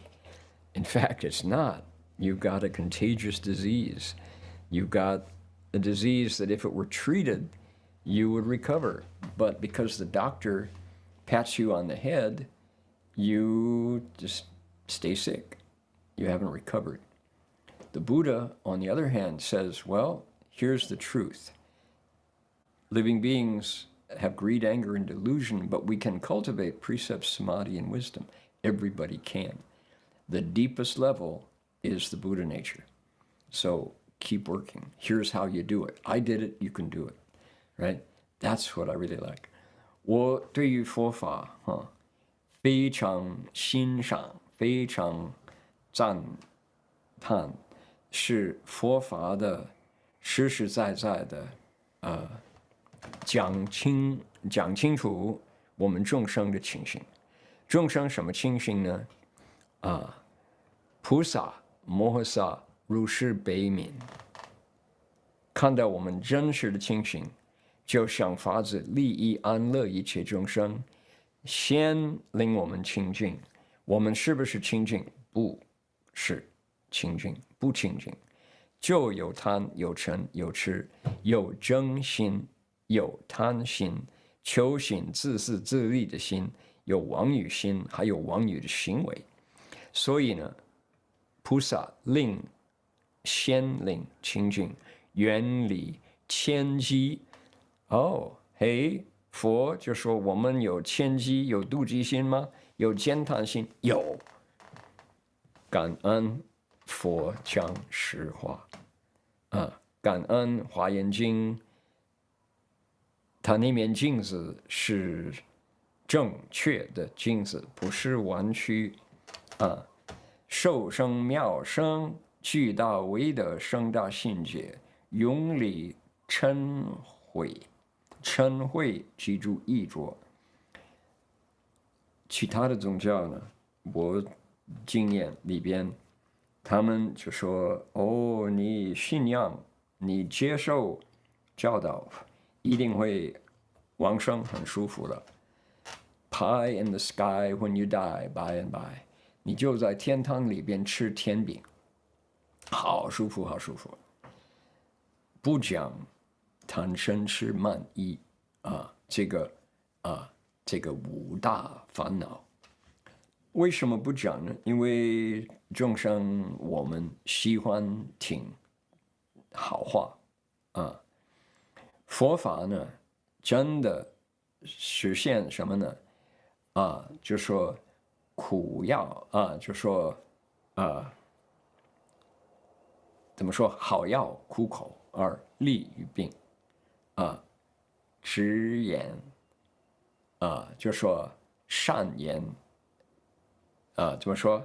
In fact, it's not. You've got a contagious disease. You've got a disease that if it were treated, you would recover. But because the doctor pats you on the head, you just stay sick. You haven't recovered. The Buddha, on the other hand, says, well, here's the truth. Living beings have greed, anger, and delusion, but we can cultivate precepts, samadhi, and wisdom. Everybody can. The deepest level is the Buddha nature. So keep working. Here's how you do it. I did it, you can do it. Right? That's what I really like. 我对于佛法非常欣赏，非常赞叹，是佛法的实实在在的讲清楚我们众生的情形。众生什么情形呢？菩萨摩诃萨如是悲悯，看到我们真实的情形，就想法子利益安乐一切众生，先令我们清净。我们是不是清净？不是清净，不清净，就有贪，有嗔，有痴，有争心，有贪心，求心，自私自利的心，有妄语心，还有妄语的行为。所以呢，菩萨先令清净，远离千机。佛就说我们有千机，有妒忌心吗？有慳貪心？有。感恩佛讲实话感恩华严经，它那面镜子是正确的镜子，不是弯曲受生妙生，巨大威德，生大信解，永离嗔恚，记住译着。其他的宗教呢，我经验里边，他们就说你信仰，你接受教导，一定会往生，很舒服了。Pie in the sky when you die, by and by， 你就在天堂里边吃甜饼，好舒服，好舒服。不讲贪嗔痴慢疑这个五大烦恼。为什么不讲呢？因为众生我们喜欢听好话佛法呢，真的实现什么呢？就说苦药就说怎么说？好药苦口而利于病直言就说善言怎么说？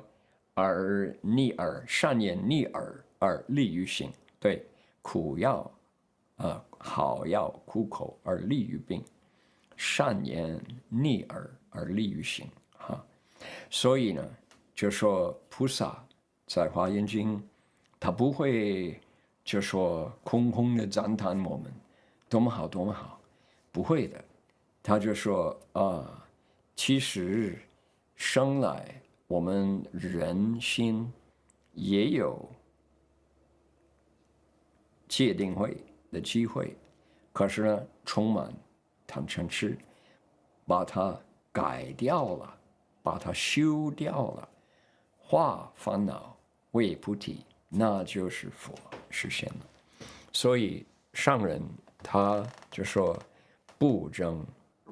逆耳，善言逆耳而利于行。对，苦药好药苦口而利于病，善言逆耳而利于行所以呢，就说菩萨在华严经，他不会就说空空的赞叹我们多么好多么好，不会的。他就说其实生来我们人心也有界定会的机会，可是呢，充满贪嗔痴，把它改掉了，把它修掉了，化烦恼为菩提，那就是佛实现了。所以上人他就说不争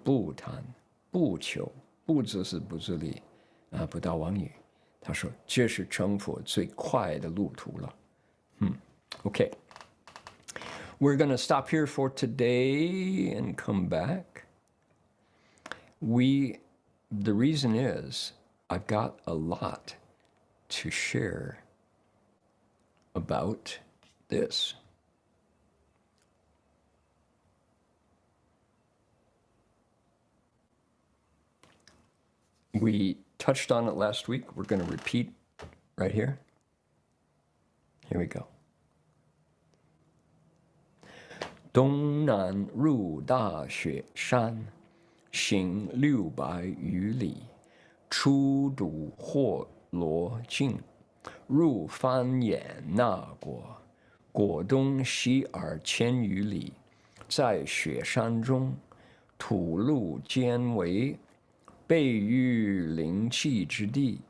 不贪不求不自私不自利不到妄语，他说这是成佛最快的路途了。Okay. We're going to stop here for today and come back. The reason is I've got a lot to share about this. We touched on it last week. We're going to repeat right here. Here we go. 东南入大雪山，行600余里，出睹霍罗境，入翻眼那国，果东西尔千余里，在雪山中，土路间为备于灵气之地，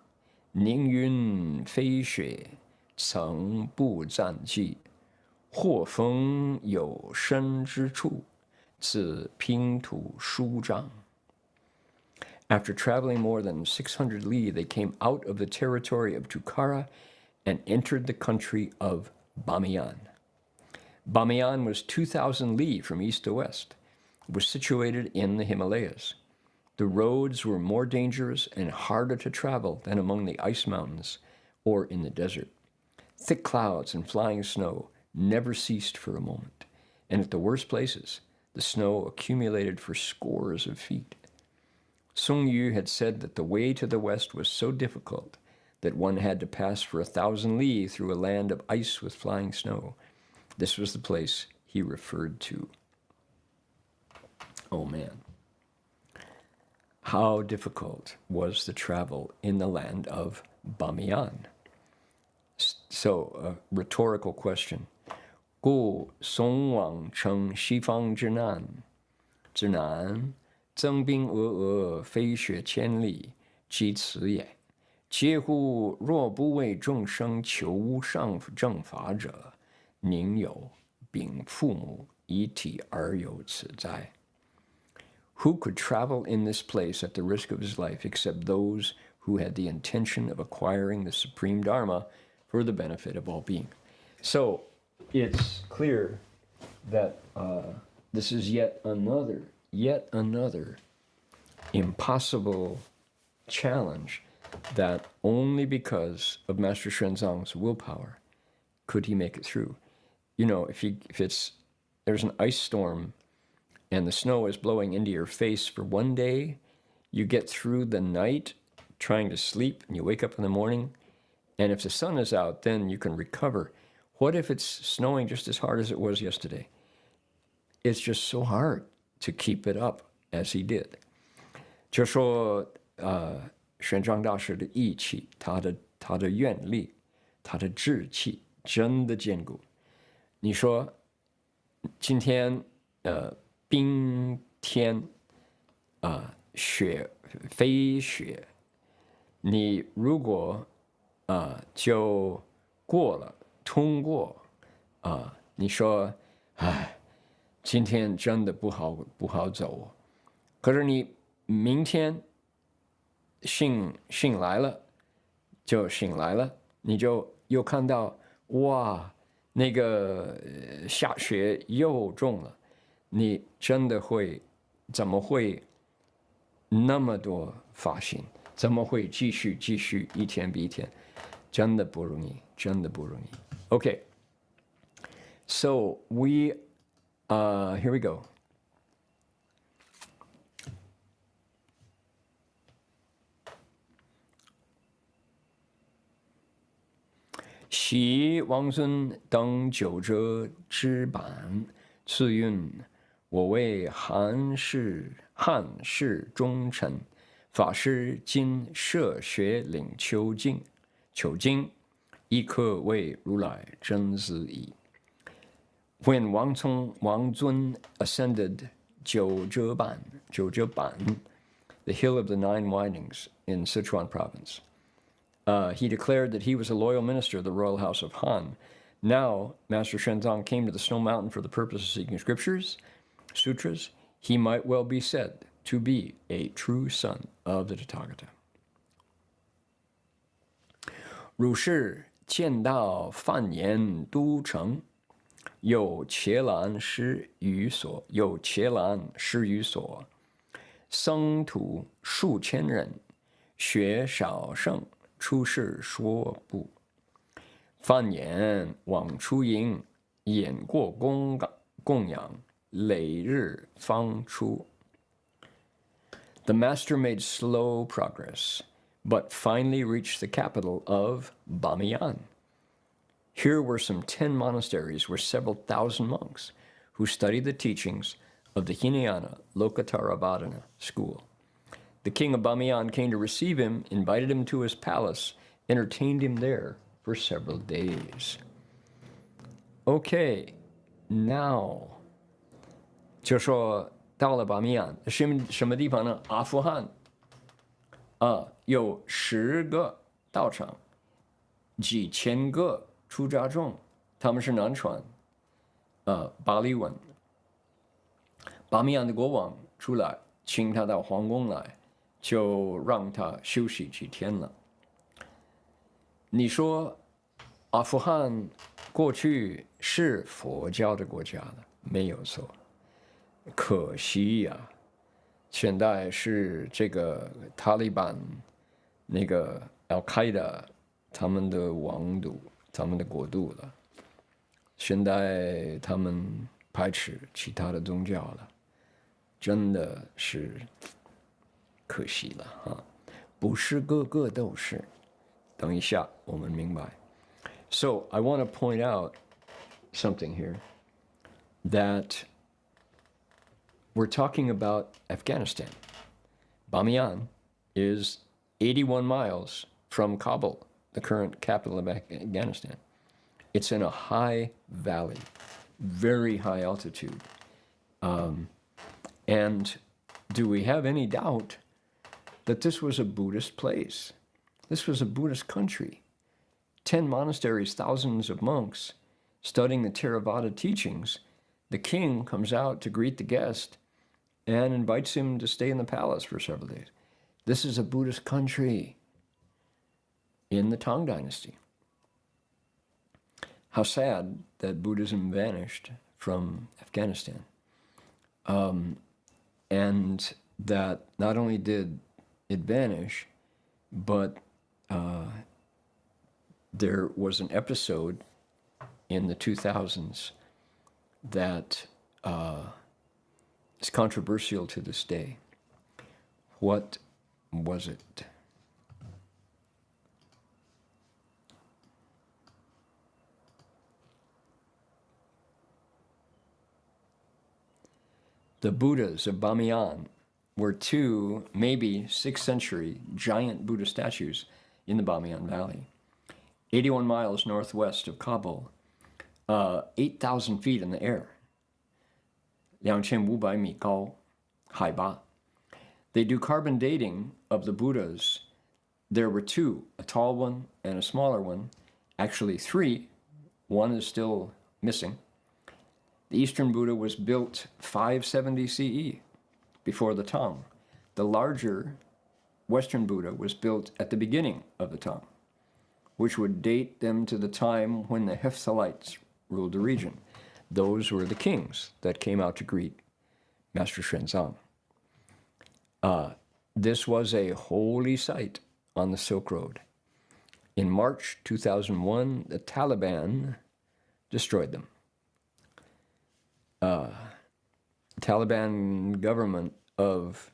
凝云飞雪，曾不暂迹。或逢有生之处，自拼土舒张。After traveling more than 600 li, they came out of the territory of Tukkara and entered the country of Bamiyan. Bamiyan was 2,000 li from east to west. It was situated in the Himalayas. The roads were more dangerous and harder to travel than among the ice mountains or in the desert. Thick clouds and flying snow never ceased for a moment, and at the worst places, the snow accumulated for scores of feet. Song Yu had said that the way to the west was so difficult that one had to pass for 1,000 li through a land of ice with flying snow. This was the place he referred to. Oh man. How difficult was the travel in the land of Bamiyan? So, a rhetorical question. 故松往称西方之难，之难，增兵峨峨，飞雪千里，即此也。嗟乎！若不为众生求上正法者，宁有禀父母以体而有此哉？ Who could travel in this place at the risk of his life except those who had the intention of acquiring the supreme Dharma for the benefit of all beings? So it's clear that this is yet another impossible challenge that only because of Master Xuanzang's willpower could he make it through. You know, if there's an ice storm and the snow is blowing into your face for one day, you get through the night trying to sleep and you wake up in the morning, and if the sun is out, then you can recover. What if it's snowing just as hard as it was yesterday? It's just so hard to keep it up as he did. 就说玄奘大师的义气，他的愿力，他的志气真的坚固。你说今天冰天飞雪，你如果就过了通过你说今天真的不好走可是你明天醒来了就醒来了，你就又看到哇那个下雪又重了，你真的会怎么会那么多发心？怎么会继续一天比一天？真的不容易，真的不容易。Okay, so here we go. 昔王孙等九者之版，赐运我为汉室忠臣，法师今设学领求经，亦可谓如来真子矣。When Wang Zun ascended Jiuzhe Ban, the hill of the nine windings in Sichuan province, he declared that he was a loyal minister of the royal house of Han. Now, Master Xuanzang came to the Snow Mountain for the purpose of seeking sutras. He might well be said to be a true son of the Tathagata. 如是见到梵言都城，有伽蓝施于所，僧徒数千人，学少胜，出世说不。梵言往出迎，演过供养，累日方出。The master made slow progress, but finally reached the capital of Bamiyan. Here were some 10 monasteries where several thousand monks who studied the teachings of the Hinayana Lokottaravadana school. The king of Bamiyan came to receive him, invited him to his palace, entertained him there for several days. Okay, now, 就说到了巴米亚，什么地方呢？阿富汗有10个道场，几千个出家众，他们是南传巴利文。巴米亚的国王出来，请他到皇宫来，就让他休息几天了。你说阿富汗过去是佛教的国家的，没有错。可惜呀，现在是这个塔利班、那个al-Qaeda他们的王都、他们的国度了。现在他们排斥其他的宗教了，真的是可惜了哈。不是个个都是。等一下，我们明白。So I want to point out something here that we're talking about Afghanistan. Bamiyan is 81 miles from Kabul, the current capital of Afghanistan. It's in a high valley, very high altitude. And do we have any doubt that this was a Buddhist place? This was a Buddhist country. 10 monasteries, thousands of monks studying the Theravada teachings. The king comes out to greet the guest and invites him to stay in the palace for several days. This is a Buddhist country in the Tang Dynasty. How sad that Buddhism vanished from Afghanistan. And that not only did it vanish, but there was an episode in the 2000s that is controversial to this day. What was it? The Buddhas of Bamiyan were two, maybe 6th century giant Buddha statues in the Bamiyan Valley, 81 miles northwest of Kabul, 8,000 feet in the air, 2,500米高，海拔. They do carbon dating of the Buddhas. There were two, a tall one and a smaller one, actually three. One is still missing. The Eastern Buddha was built 570 CE, before the Tang. The larger Western Buddha was built at the beginning of the Tang, which would date them to the time when the Hephthalites ruled the region. Those were the kings that came out to greet Master Xuanzang. This was a holy site on the Silk Road. In March 2001, the Taliban destroyed them. Taliban government of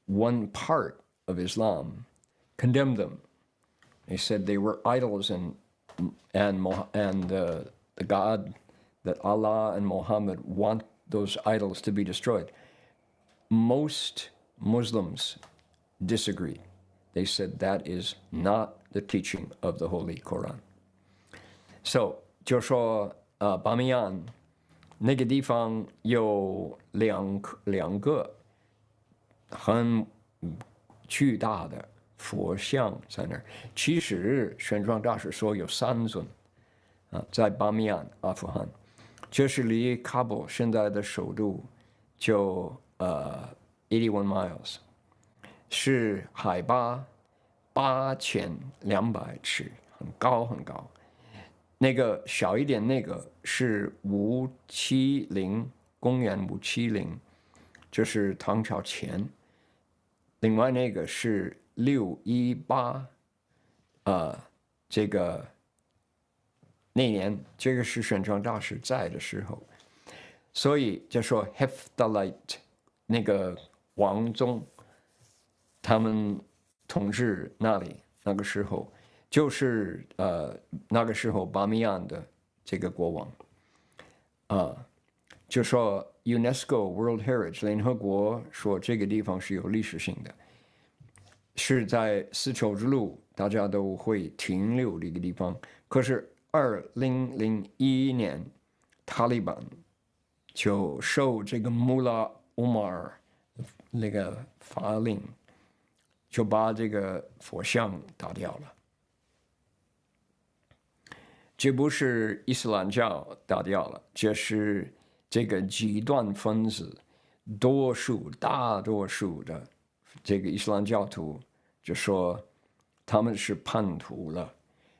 one part of Islam condemned them. They said they were idols and the God that Allah and Muhammad want those idols to be destroyed. Most Muslims disagreed. They said that is not the teaching of the Holy Quran. So, 就说Bamiyan 那个地方有两个很巨大的佛像在那儿。其实玄奘大师说有3尊在巴米亚阿富汗，就是离喀布现在的首都就81 miles， 是海拔8200尺，很高很高。那个小一点那个是570，公元570，就是唐朝前。另外那个是618，这个那年这个是玄奘大师在的时候，所以就说 Hephthalites 那个王宗，他们统治那里那个时候。就是那个时候巴米亚的这个国王，就说 UNESCO World Heritage 联合国说这个地方是有历史性的，是在丝绸之路大家都会停留的一个地方。可是2001年，塔利班就受这个穆拉乌马尔那个法令，就把这个佛像打掉了。这不是伊斯兰教打掉了，这是这个极端分子，大多数的这个伊斯兰教徒就说他们是叛徒了。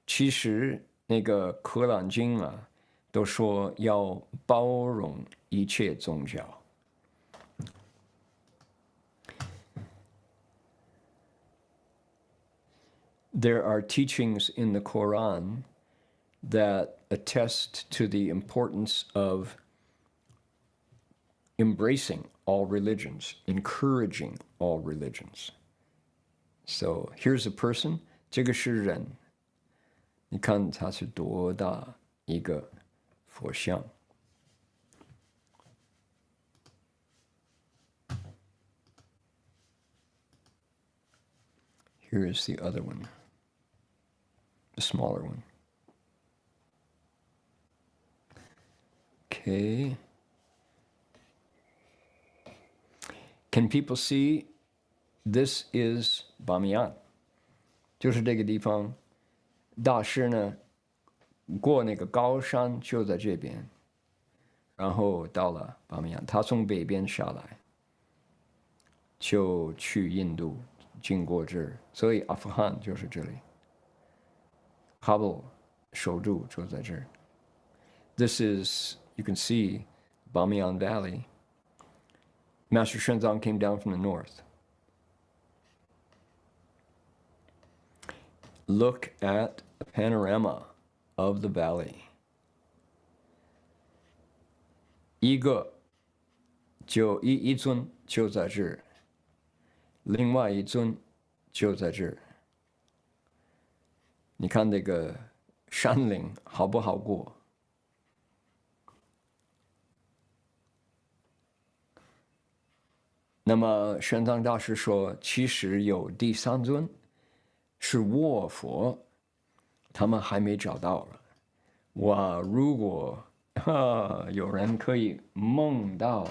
其实那个可兰经啊，都说要包容一切宗教。There are teachings in the Quran that attest to the importance of embracing all religions, encouraging all religions. So here's a person, 这个是人，你看他是多大一个佛像。Here is the other one, the smaller one. Okay. Can people see this is Bamiyan? 就是这个地方，大师呢过那个高山就在这边，然后到了Bamiyan，他从北边下来，就去印度，经过这儿，所以阿富汗就是这里。哈布守住就在这儿。This is, you can see, Bamiyan Valley. Master Shenzong came down from the north. Look at the panorama of the valley. 一尊就在这儿，另外一尊就在这儿。你看那个山岭好不好过？那么玄奘大师说，其实有第三尊是卧佛，他们还没找到了。哇，如果有人可以梦到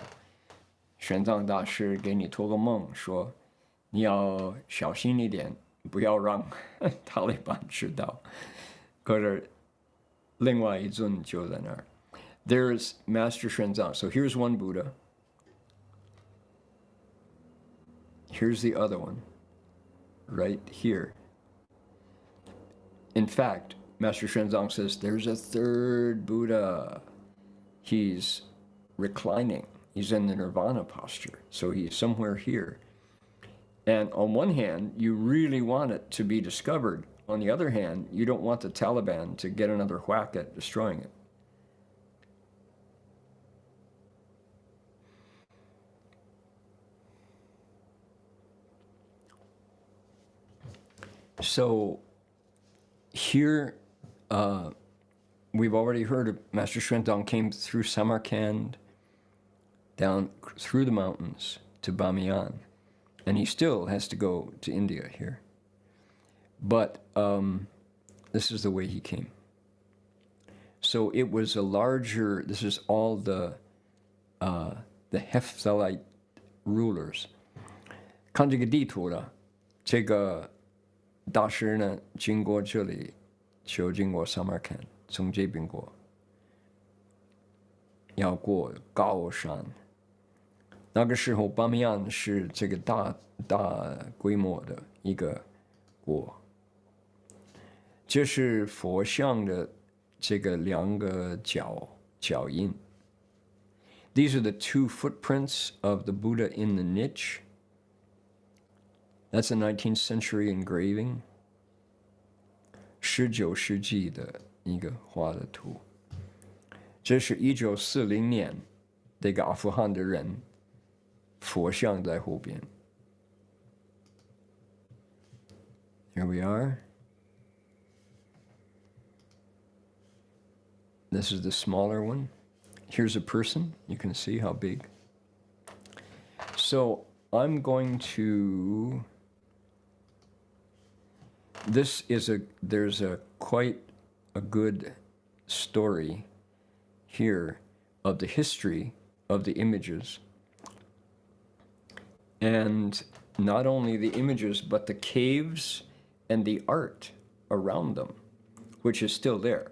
玄奘大师给你托个梦，说你要小心一点，不要让塔利班知道。可是另外一尊就在那儿。There's Master Shenzong. So here's one Buddha. Here's the other one, right here. In fact, Master Shenzong says there's a third Buddha. He's reclining. He's in the nirvana posture. So he's somewhere here. And on one hand, you really want it to be discovered. On the other hand, you don't want the Taliban to get another whack at destroying it. So here, we've already heard of Master Shenzong came through Samarkand, down through the mountains to Bamiyan, and he still has to go to India here. But this is the way he came. So it was a larger, this is all the Hephthalite rulers. 看这个地图了，这个大师呢，经过这里，就经过 Samarkand， 从这边过，要过高山。那个时候，Bamiyan是这个大规模的一个国。这是佛像的这个两个脚印。These are the two footprints of the Buddha in the niche. That's a 19th century engraving. 19世纪的一个画的图。这是1940年那个阿富汗的人，佛像在后边。Here we are. This is the smaller one. Here's a person. You can see how big. So I'm going to. There's quite a good story here of the history of the images. And not only the images, but the caves and the art around them, which is still there.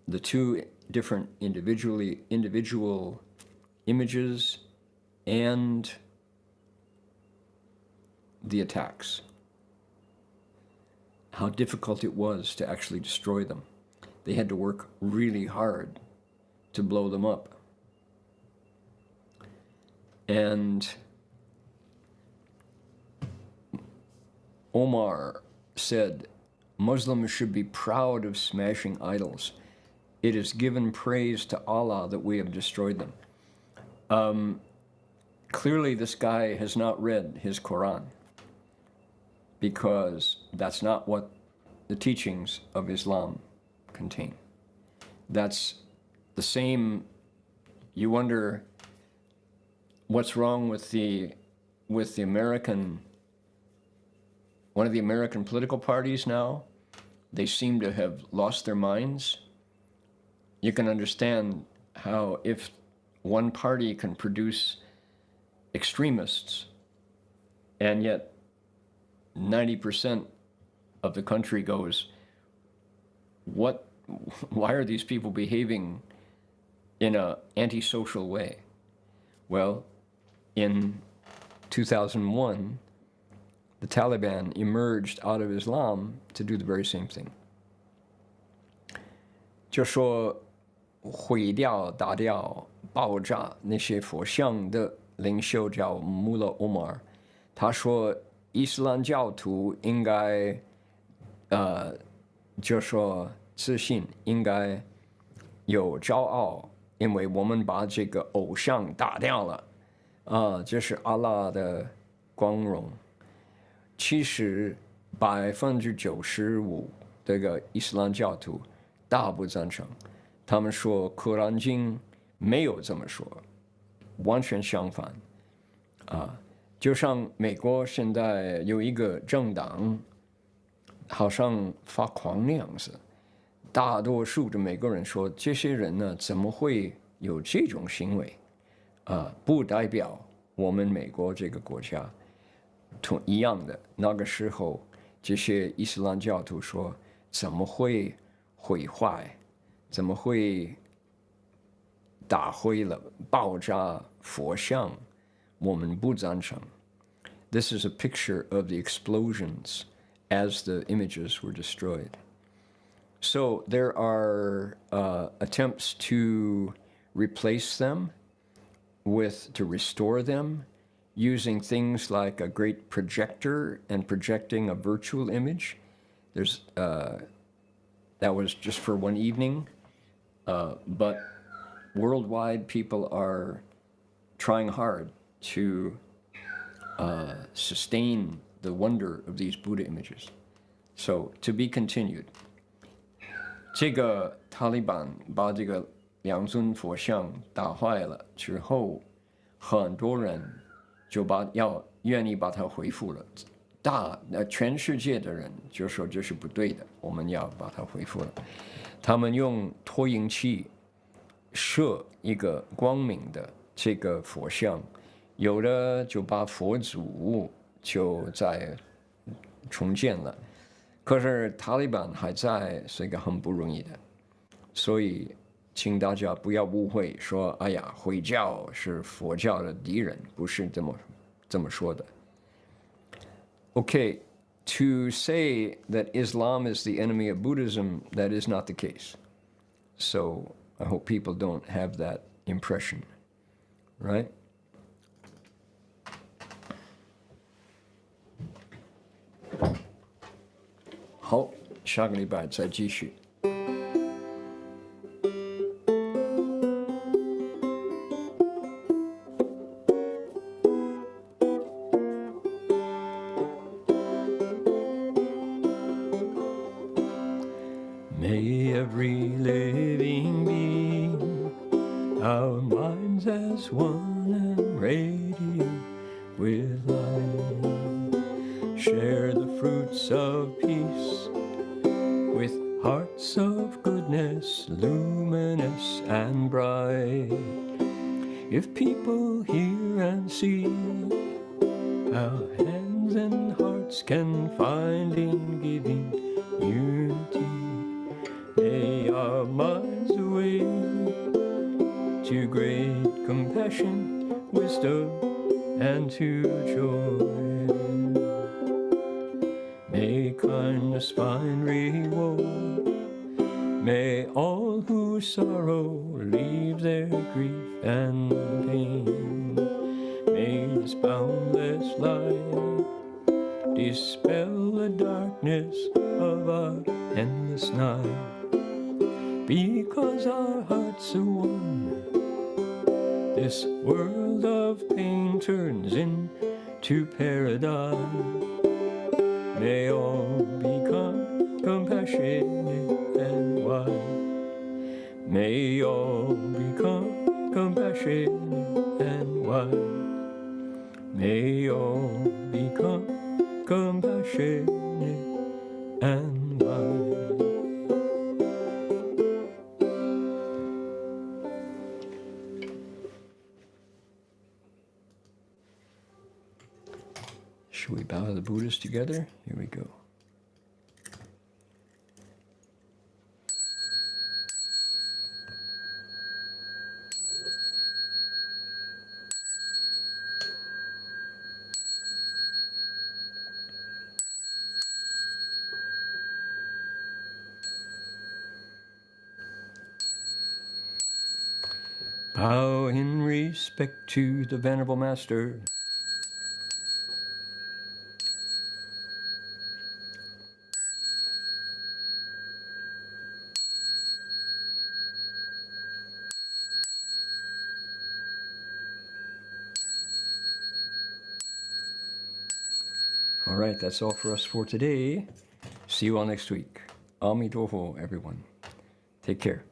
The two different individual images and the attacks. how difficult it was to actually destroy them. They had to work really hard to blow them up. And Omar said, Muslims should be proud of smashing idols. It is given praise to Allah that we have destroyed them. Clearly, this guy has not read his Quran, because that's not what the teachings of Islam contain. That's the same. You wonder what's wrong with the American, one of the American political parties now. They seem to have lost their minds. You can understand how if one party can produce extremists, and yet 90% of the country goes, why are these people behaving in an antisocial way? Well, in 2001, the Taliban emerged out of Islam to do the very same thing. 就说毁掉、打掉、爆炸那些佛像的领袖叫穆勒欧马尔，他说伊斯兰教徒应该就说自信，应该有骄傲，因为我们把这个偶像打掉了，这是阿拉的光荣。其实95%这个伊斯兰教徒大不赞成，他们说《可兰经》没有这么说，完全相反。就像美国现在有一个政党，好像发狂那样子，大多数的美国人说，这些人呢怎么会有这种行为？不代表我们美国这个国家。同一样的，那个时候，这些伊斯兰教徒说，怎么会毁坏？怎么会打毁了、爆炸佛像？我们不赞成。This is a picture of the explosions as the images were destroyed. So there are attempts to replace them to restore them, using things like a great projector and projecting a virtual image. There's that was just for one evening, but worldwide people are trying hard to sustain the wonder of these Buddha images. So to be continued. 这个塔利班把这个2尊佛像打坏了之后，很多人就愿意把它恢复了。全世界的人就说这是不对的，我们要把它恢复了。他们用投影器射一个光明的这个佛像，有的就把佛祖就再重建了。可是塔利班还在，是一个很不容易的，所以请大家不要误会，说哎呀，回教是佛教的敌人，不是这么说的。Okay, to say that Islam is the enemy of Buddhism, that is not the case. So I hope people don't have that impression, right? 好，下个礼拜再继续。May every living being, our minds as one and radiant with light, share the fruits of peace with hearts of goodness, luminous and bright. If people hear and see, our hands and hearts can find in giving unity. May our minds awake to great compassion, wisdom, and to joy. May kindness find reward. May all who sorrow leave their grief and pain. May this boundless light dispel the darkness of our endless night. Because our hearts are one, this world of pain turns into paradise. May all become compassionate and wise. May all become compassionate and wise. May all become compassionate and wise. Should we bow the Buddhas together? Here we go. Bow in respect to the Venerable Master. All right, that's all for us for today. See you all next week. Amitofo, everyone. Take care.